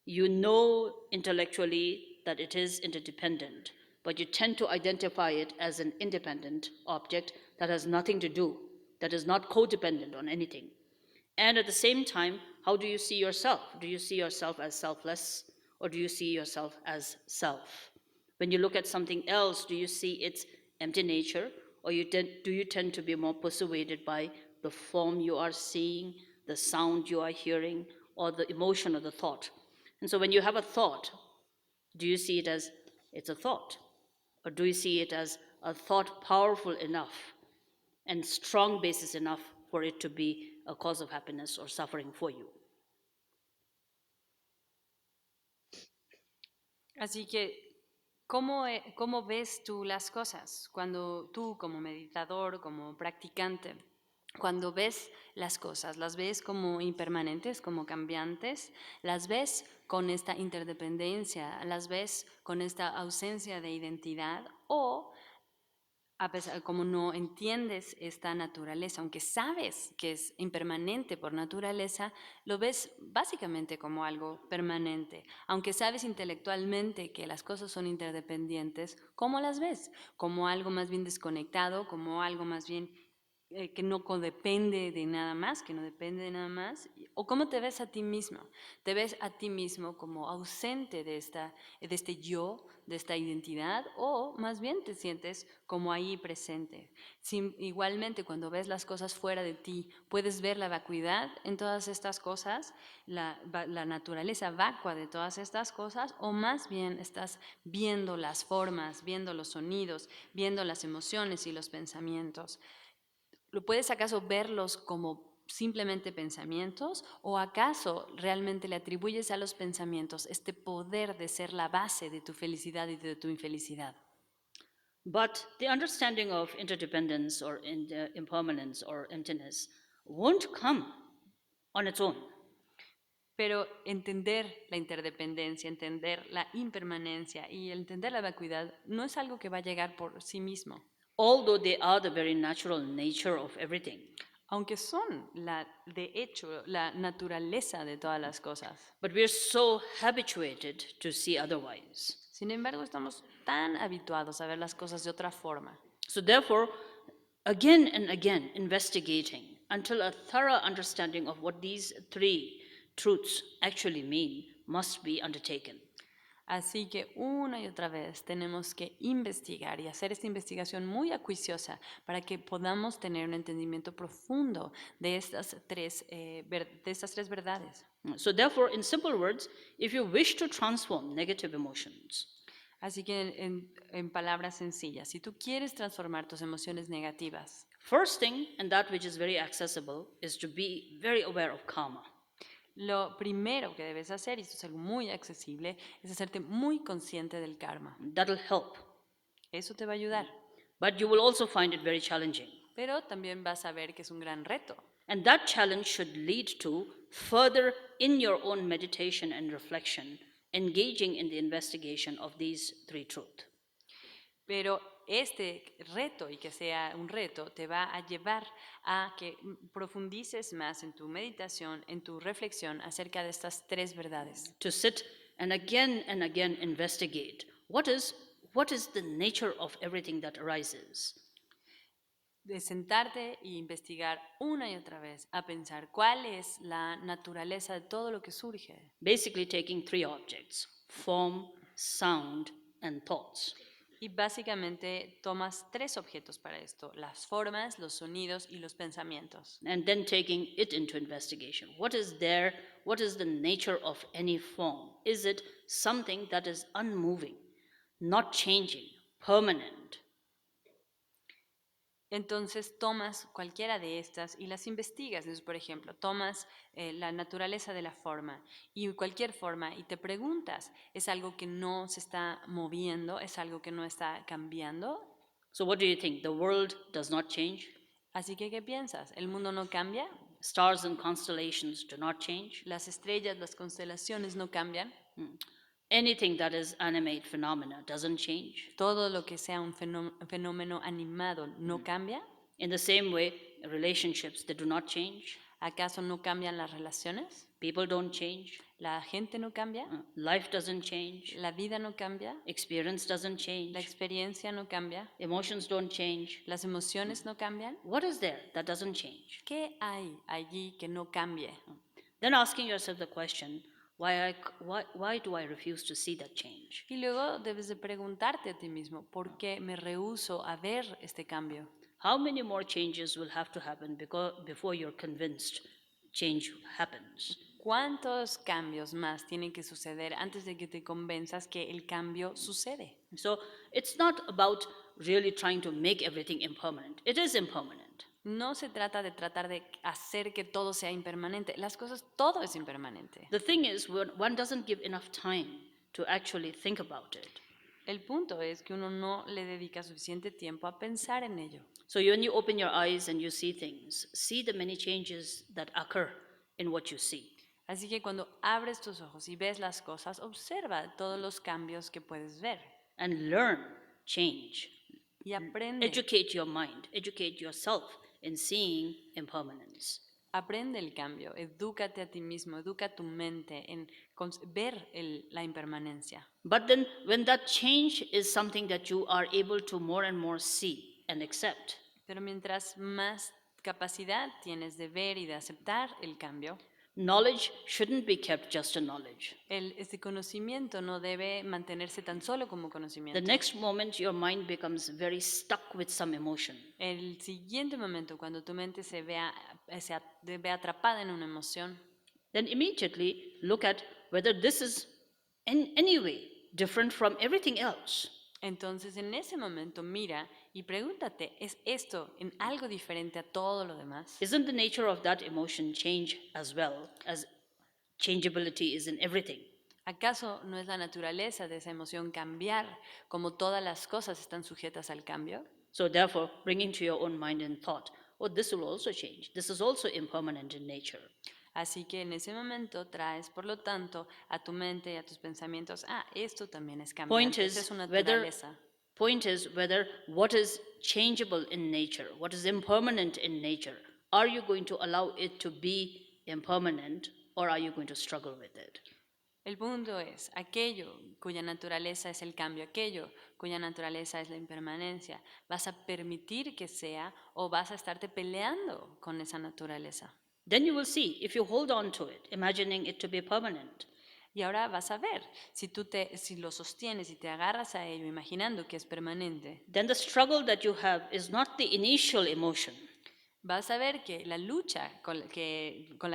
You know intellectually that it is interdependent, but you tend to identify it as an independent object that has nothing to do, that is not codependent on anything. And at the same time, how do you see yourself? Do you see yourself as selfless, or do you see yourself as self? When you look at something else, do you see its empty nature, or do you tend to be more persuaded by the form you are seeing, the sound you are hearing, or the emotion or the thought? And so when you have a thought, do you see it as it's a thought? Or do you see it as a thought powerful enough and strong basis enough for it to be a cause of happiness or suffering for you? Así que, ¿cómo ves tú las cosas? Cuando tú como meditador, como practicante, cuando ves las cosas, ¿las ves como impermanentes, como cambiantes? ¿Las ves con esta interdependencia? ¿Las ves con esta ausencia de identidad? ¿O a pesar, como no entiendes esta naturaleza, aunque sabes que es impermanente por naturaleza, lo ves básicamente como algo permanente? Aunque sabes intelectualmente que las cosas son interdependientes, ¿cómo las ves? Como algo más bien desconectado, como algo más bien que no codepende de nada más, que no depende de nada más. ¿O cómo te ves a ti mismo? ¿Te ves a ti mismo como ausente de este yo, de esta identidad? ¿O más bien te sientes como ahí presente? Igualmente, cuando ves las cosas fuera de ti, puedes ver la vacuidad en todas estas cosas, la naturaleza vacua de todas estas cosas, o más bien estás viendo las formas, viendo los sonidos, viendo las emociones y los pensamientos. ¿Lo puedes acaso verlos como simplemente pensamientos, o acaso realmente le atribuyes a los pensamientos este poder de ser la base de tu felicidad y de tu infelicidad? But the understanding of interdependence or impermanence or emptiness won't come on its own. Pero entender la interdependencia, entender la impermanencia y entender la vacuidad no es algo que va a llegar por sí mismo, Although they are the very natural nature of everything. aunque son de hecho la naturaleza de todas las cosas. But we are so habituated to see otherwise. Sin embargo, estamos tan habituados a ver las cosas de otra forma. So, therefore, again and again, investigating until a thorough understanding of what these three truths actually mean must be undertaken. Así que una y otra vez tenemos que investigar y hacer esta investigación muy acuiciosa para que podamos tener un entendimiento profundo de estas tres verdades. So, therefore, in simple words, if you wish to transform negative emotions, Así que en palabras sencillas, si tú quieres transformar tus emociones negativas, first thing, and that which is very accessible, is to be very aware of karma. lo primero que debes hacer, y esto es algo muy accesible, es hacerte muy consciente del karma. That'll help. Eso te va a ayudar, But you will also find it very challenging. pero también vas a ver que es un gran reto. And that challenge should lead to further in your own meditation and reflection, engaging in the investigation of these three truths. Pero este reto, y que sea un reto, te va a llevar a que profundices más en tu meditación, en tu reflexión acerca de estas tres verdades. To sit and again investigate what is the nature of everything that arises. De sentarte e investigar una y otra vez, a pensar cuál es la naturaleza de todo lo que surge. Basically taking three objects: form, sound, and thoughts. Y básicamente tomas tres objetos para esto: las formas, los sonidos y los pensamientos. And then taking it into investigation. What is there? What is the nature of any form? Is it something that is unmoving, not changing, permanent? Entonces tomas cualquiera de estas y las investigas. Entonces, por ejemplo, tomas la naturaleza de la forma y cualquier forma y te preguntas, ¿es algo que no se está moviendo? ¿Es algo que no está cambiando? So what do you think? The world does not change? Así que, ¿qué piensas? ¿El mundo no cambia? Stars and constellations do not change? ¿Las estrellas, las constelaciones no cambian? Anything that is animate phenomena doesn't change? ¿Todo lo que sea un fenómeno animado no cambia? In the same way, relationships, they do not change? ¿Acaso no cambian las relaciones? People don't change? ¿La gente no cambia? Life doesn't change? ¿La vida no cambia? Experience doesn't ¿La change? experiencia no cambia? Emotions don't change? ¿Las emociones no cambian? What is there that doesn't change? ¿Qué hay allí que no cambie? Then asking yourself the question, why do I refuse to see that change? Y luego debes de preguntarte a ti mismo, ¿por qué me rehúso a ver este cambio? How many more changes will have to happen before you're convinced change happens? ¿Cuántos cambios más tienen que suceder antes de que te convenzas que el cambio sucede? So it's not about really trying to make everything impermanent. It is impermanent. No se trata de tratar de hacer que todo sea impermanente. Las cosas, todo es impermanente. The thing is, one doesn't give enough time to actually think about it. El punto es que uno no le dedica suficiente tiempo a pensar en ello. So when you open your eyes and you see things, see the many changes that occur in what you see. Así que cuando abres tus ojos y ves las cosas, observa todos los cambios que puedes ver And learn change. y aprende. Educate your mind, educate yourself in seeing impermanence. Aprende el cambio, edúcate a ti mismo, educa tu mente en ver la impermanencia. But then when that change is something that you are able to more and more see and accept, Pero mientras más capacidad tienes de ver y de aceptar el cambio, knowledge shouldn't be kept just a knowledge. este conocimiento no debe mantenerse tan solo como The conocimiento. next moment, your mind becomes very stuck with some emotion. El siguiente momento, cuando tu mente se ve atrapada en una emoción, Then immediately look at whether this is in any way different from everything else. entonces en ese momento mira y pregúntate, ¿es esto en algo diferente a todo lo demás? Isn't the nature of that emotion change as well as changeability is in everything? ¿Acaso no es la naturaleza de esa emoción cambiar como todas las cosas están sujetas al cambio? So therefore, bringing to your own mind and thought, oh, this will also change. This is also impermanent in nature. Así que en ese momento traes, por lo tanto, a tu mente y a tus pensamientos, esto también es cambiante, esa es su naturaleza. Point is whether what is changeable in nature, what is impermanent in nature, are you going to allow it to be impermanent or are you going to struggle with it? El punto es, aquello cuya naturaleza es el cambio, aquello cuya naturaleza es la impermanencia, ¿vas a permitir que sea o vas a estarte peleando con esa naturaleza? Then you will see if you hold on to it, imagining it to be permanent. Y ahora vas a ver, si lo sostienes y te agarras a ello imaginando que es permanente, Then the struggle that you have is not the initial emotion. vas a ver que la lucha con la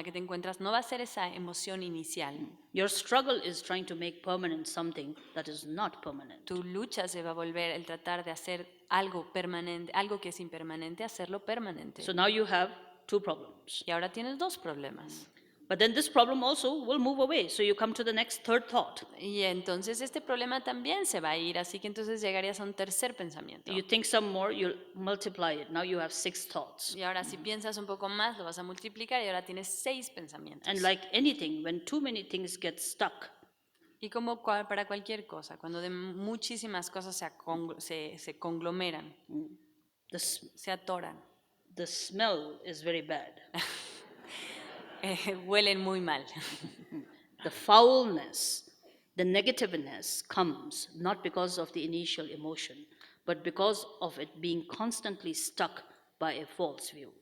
que te encuentras no va a ser esa emoción inicial. Your struggle is trying to make permanent something that is not permanent. Tu lucha se va a volver el tratar de hacer algo permanente, algo que es impermanente, hacerlo permanente. So now you have two problems. Y ahora tienes dos problemas. But then this problem also will move away. So you come to the next third thought. Y entonces este problema también se va a ir, así que entonces llegarías a un tercer pensamiento. You think some more, you'll multiply it. Now you have 6 thoughts. Y ahora si piensas un poco más, lo vas a multiplicar y ahora tienes 6 pensamientos. And like anything, when too many things get stuck, Y como para cualquier cosa, cuando muchísimas cosas se conglomeran, se atoran, the smell is very bad. huelen muy mal. The foulness, the negativeness comes not because of the initial emotion, but because of it being constantly stuck by a false view.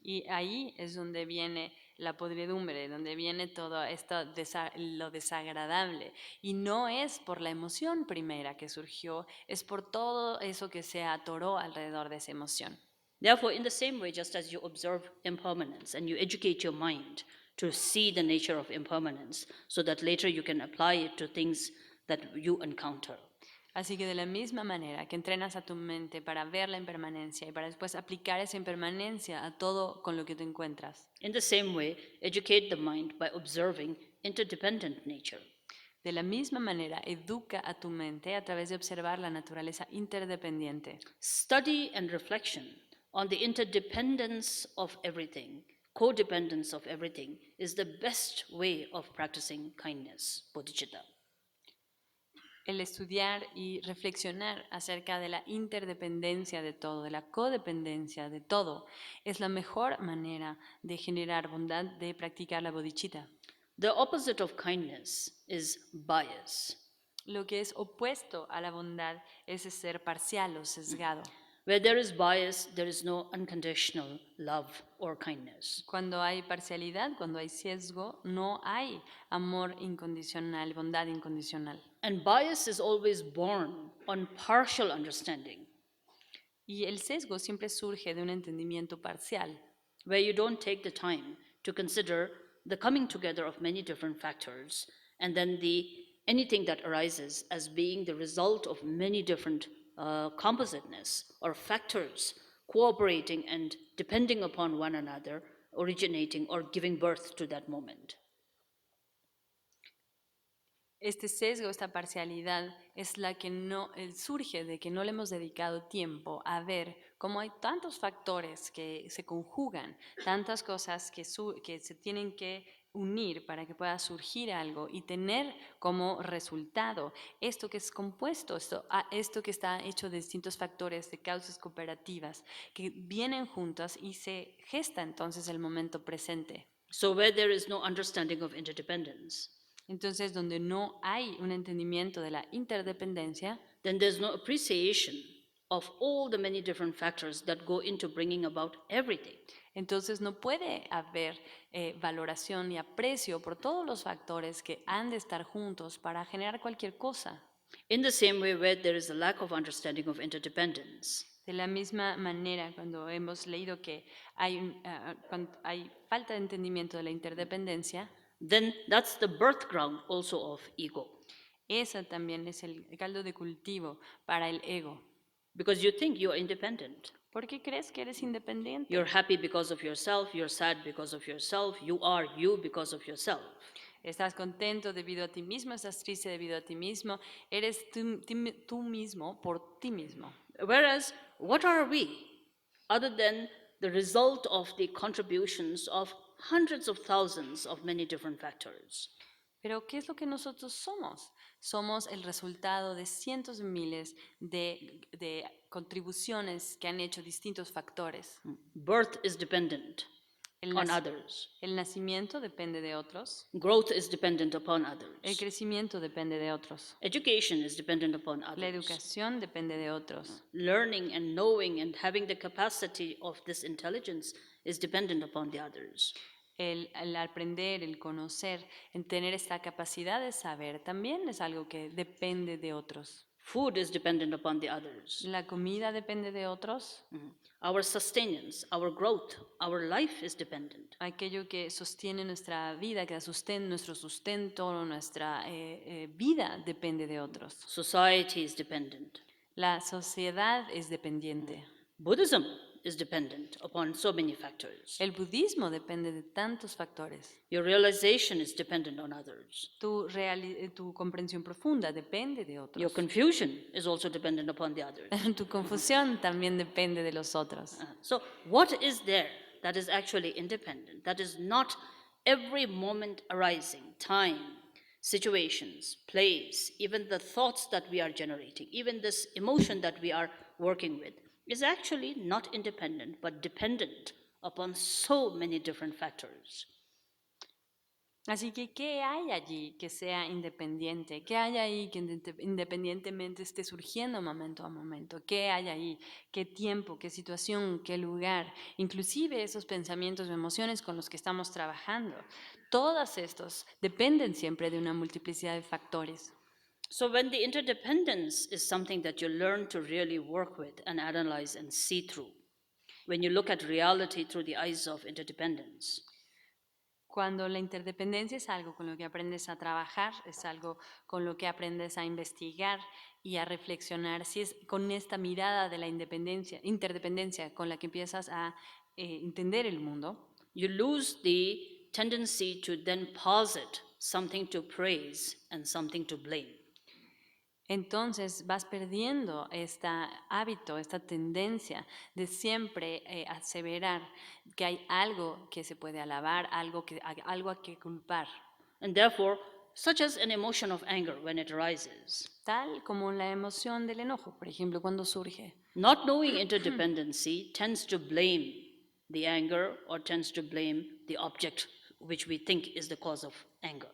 Y ahí es donde viene la podredumbre, donde viene todo esto, lo desagradable. Y no es por la emoción primera que surgió, es por todo eso que se atoró alrededor de esa emoción. Therefore, in the same way, just as you observe impermanence and you educate your mind to see the nature of impermanence so that later you can apply it to things that you encounter. Así que de la misma manera que entrenas a tu mente para ver la impermanencia y para después aplicar esa impermanencia a todo con lo que te encuentras, in the same way, educate the mind by observing interdependent nature. de la misma manera educa a tu mente a través de observar la naturaleza interdependiente. Study and reflection on the interdependence of everything, codependence of everything, is the best way of practicing kindness, bodhicitta. El estudiar y reflexionar acerca de la interdependencia de todo, de la codependencia de todo, es la mejor manera de generar bondad, de practicar la bodhicitta. The opposite of kindness is bias. Lo que es opuesto a la bondad es ser parcial o sesgado. Where there is bias, there is no unconditional love or kindness. Cuando hay parcialidad, cuando hay sesgo, no hay amor incondicional, bondad incondicional. And bias is always born on partial understanding, Y el sesgo siempre surge de un entendimiento parcial, where you don't take the time to consider the coming together of many different factors and then anything that arises as being the result of many different compositeness or factors cooperating and depending upon one another, originating or giving birth to that moment. Este sesgo, esta parcialidad, es la que no surge de que no le hemos dedicado tiempo a ver cómo hay tantos factores que se conjugan, tantas cosas que se tienen que unir para que pueda surgir algo y tener como resultado esto que es compuesto, esto que está hecho de distintos factores, de causas cooperativas, que vienen juntas y se gesta entonces el momento presente. So where there is no understanding of interdependence, Entonces, donde no hay un entendimiento de la interdependencia, then there's no appreciation of all the many different factors that go into bringing about everything. entonces no puede haber valoración ni aprecio por todos los factores que han de estar juntos para generar cualquier cosa. In the same way, where there is a lack of understanding of interdependence, De la misma manera, cuando hemos leído que cuando hay falta de entendimiento de la interdependencia, then that's the birth ground also of ego. esa también es el caldo de cultivo para el ego. Because you think you are independent. ¿Por qué crees que eres independiente? You're happy because of yourself, you're sad because of yourself, you are you because of yourself. Estás contento debido a ti mismo, estás triste debido a ti mismo, eres tú mismo por ti mismo. Whereas, what are we other than the result of the contributions of hundreds of thousands of many different factors? Pero ¿qué es lo que nosotros somos? Somos el resultado de cientos de miles de contribuciones que han hecho distintos factores. Birth is dependent El, on nac- others. el nacimiento depende de otros, Growth is dependent upon el others. crecimiento depende de otros, Education is dependent upon la others. educación depende de otros, Learning and knowing and having the capacity of this intelligence is dependent upon the others. el aprender, el conocer, el tener esta capacidad de saber también es algo que depende de otros. Food is dependent upon the others. La comida depende de otros, Our sustenance, our growth, our life is dependent. aquello que sostiene nuestra vida, que da nuestro sustento, nuestra vida depende de otros. Society is dependent. La sociedad es dependiente. Buddhism is dependent upon so many factors. El budismo depende de tantos factores. Your realization is dependent on others. Tu comprensión profunda depende de Your otros. confusion is also dependent upon the others. Tu confusión también depende de los otros. So, what is there that is actually independent? That is not every moment arising, time, situations, place, even the thoughts that we are generating, even this emotion that we are working with, is actually not independent but dependent upon so many different factors. Así que, ¿qué hay allí que sea independiente? ¿Qué hay ahí que independientemente esté surgiendo momento a momento? ¿Qué hay ahí? ¿Qué tiempo? ¿Qué situación? ¿Qué lugar? Inclusive esos pensamientos o emociones con los que estamos trabajando. Todos estos dependen siempre de una multiplicidad de factores. So, when the interdependence is something that you learn to really work with and analyze and see through, when you look at reality through the eyes of interdependence, Cuando la interdependencia es algo con lo que aprendes a trabajar, es algo con lo que aprendes a investigar y a reflexionar, si es con esta mirada de la interdependencia con la que empiezas a entender el mundo, you lose the tendency to then posit something to praise and something to blame. entonces vas perdiendo este hábito, esta tendencia de siempre aseverar que hay algo que se puede alabar, algo a que culpar. And therefore, such as an emotion of anger when it arises, Tal como la emoción del enojo, por ejemplo, cuando surge. not knowing interdependency tends to blame the anger or tends to blame the object which we think is the cause of anger.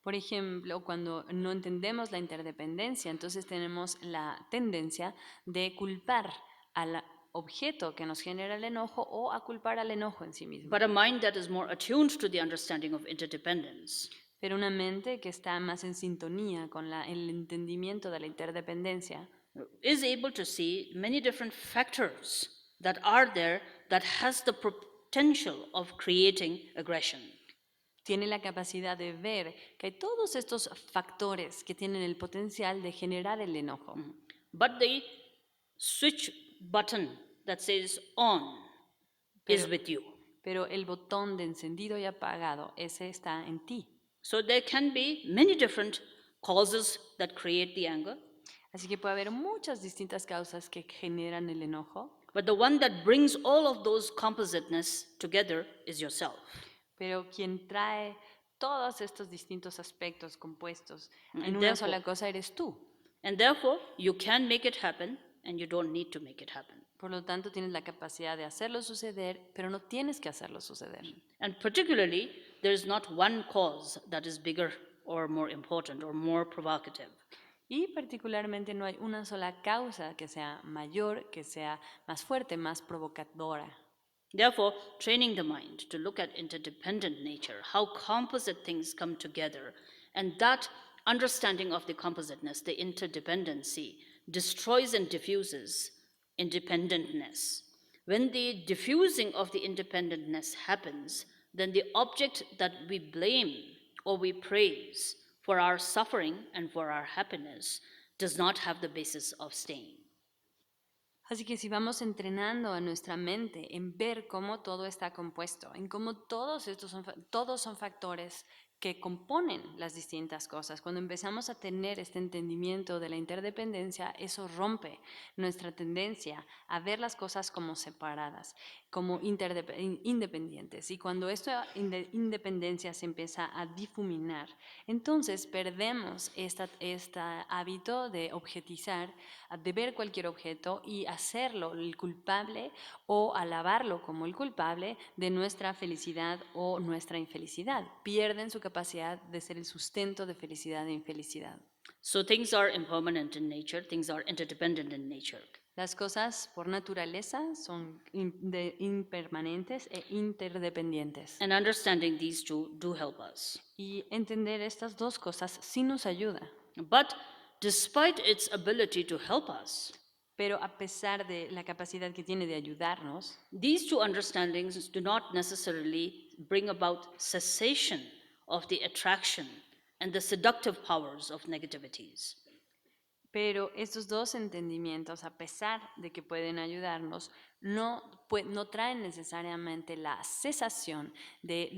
Por ejemplo, cuando no entendemos la interdependencia, entonces tenemos la tendencia de culpar al objeto que nos genera el enojo o a culpar al enojo en sí mismo. But a mind that is more attuned to the understanding of interdependence Pero una mente que está más en sintonía con el entendimiento de la interdependencia is able to see many different factors that are there that has the potential of creating aggression. tiene la capacidad de ver que hay todos estos factores que tienen el potencial de generar el enojo. But the switch button that says on is with you. Pero el botón de encendido y apagado, ese está en ti. So there can be many different causes that create the anger, Así que puede haber muchas distintas causas que generan el enojo, but the one that brings all of those compositeness together is yourself. pero quien trae todos estos distintos aspectos compuestos en And una therefore- sola cosa eres tú. And therefore, you can make it happen and you don't need to make it happen. Por lo tanto, tienes la capacidad de hacerlo suceder, pero no tienes que hacerlo suceder. And particularly, there is not one cause that is bigger or more important or more provocative. Y particularmente no hay una sola causa que sea mayor, que sea más fuerte, más provocadora. Therefore, training the mind to look at interdependent nature, how composite things come together, and that understanding of the compositeness, the interdependency, destroys and diffuses independentness. When the diffusing of the independentness happens, then the object that we blame or we praise for our suffering and for our happiness does not have the basis of staying. Así que si vamos entrenando a nuestra mente en ver cómo todo está compuesto, en cómo todos son factores que componen las distintas cosas, cuando empezamos a tener este entendimiento de la interdependencia, eso rompe nuestra tendencia a ver las cosas como separadas, como independientes. Y cuando esta independencia se empieza a difuminar, entonces perdemos este hábito de objetizar, de ver cualquier objeto y hacerlo el culpable o alabarlo como el culpable de nuestra felicidad o nuestra infelicidad. Pierden su capacidad de ser el sustento de felicidad e infelicidad. So things are impermanent in nature, things are interdependent in nature. Las cosas por naturaleza son impermanentes e interdependientes. And understanding these two do help us. Y entender estas dos cosas sí nos ayuda. But despite its ability to help us, Pero a pesar de la capacidad que tiene de ayudarnos, these two understandings do not necessarily bring about cessation of the attraction and the seductive powers of negativities. pero estos dos entendimientos, a pesar de que pueden ayudarnos, no traen necesariamente la cesación de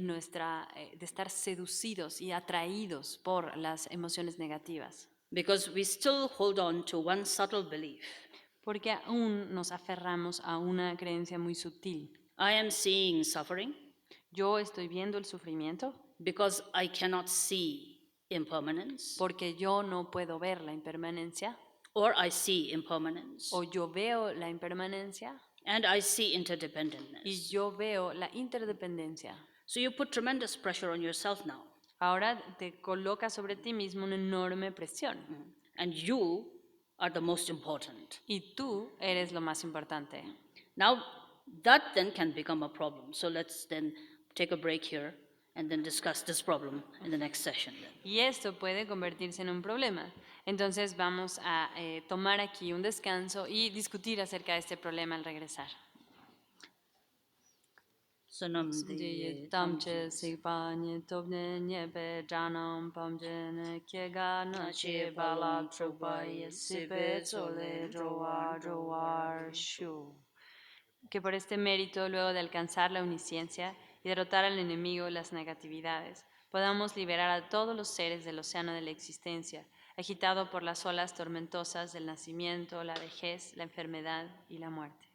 estar seducidos y atraídos por las emociones negativas, Because we still hold on to one subtle belief. porque aún nos aferramos a una creencia muy sutil. I am seeing suffering Yo estoy viendo el sufrimiento because I cannot see impermanence, porque yo no puedo ver la impermanencia, or I see impermanence, o yo veo la impermanencia and I see y interdependentness. yo veo la interdependencia. So you put tremendous pressure on yourself now, Ahora te coloca sobre ti mismo una enorme presión and you are the most important. y tú eres lo más importante. Now, that then can become a problem. So let's then take a break here and then discuss this problem in the next session. Then. Y esto puede convertirse en un problema. Entonces vamos a tomar aquí un descanso y discutir acerca de este problema al regresar. Sunam Di de tamche sikpa nye topne nye pe janam pamje ne kiega na che bala tropa ye sipe tsole roar shu. Que por este mérito, luego de alcanzar la omnisciencia y derrotar al enemigo y las negatividades, podamos liberar a todos los seres del océano de la existencia, agitado por las olas tormentosas del nacimiento, la vejez, la enfermedad y la muerte.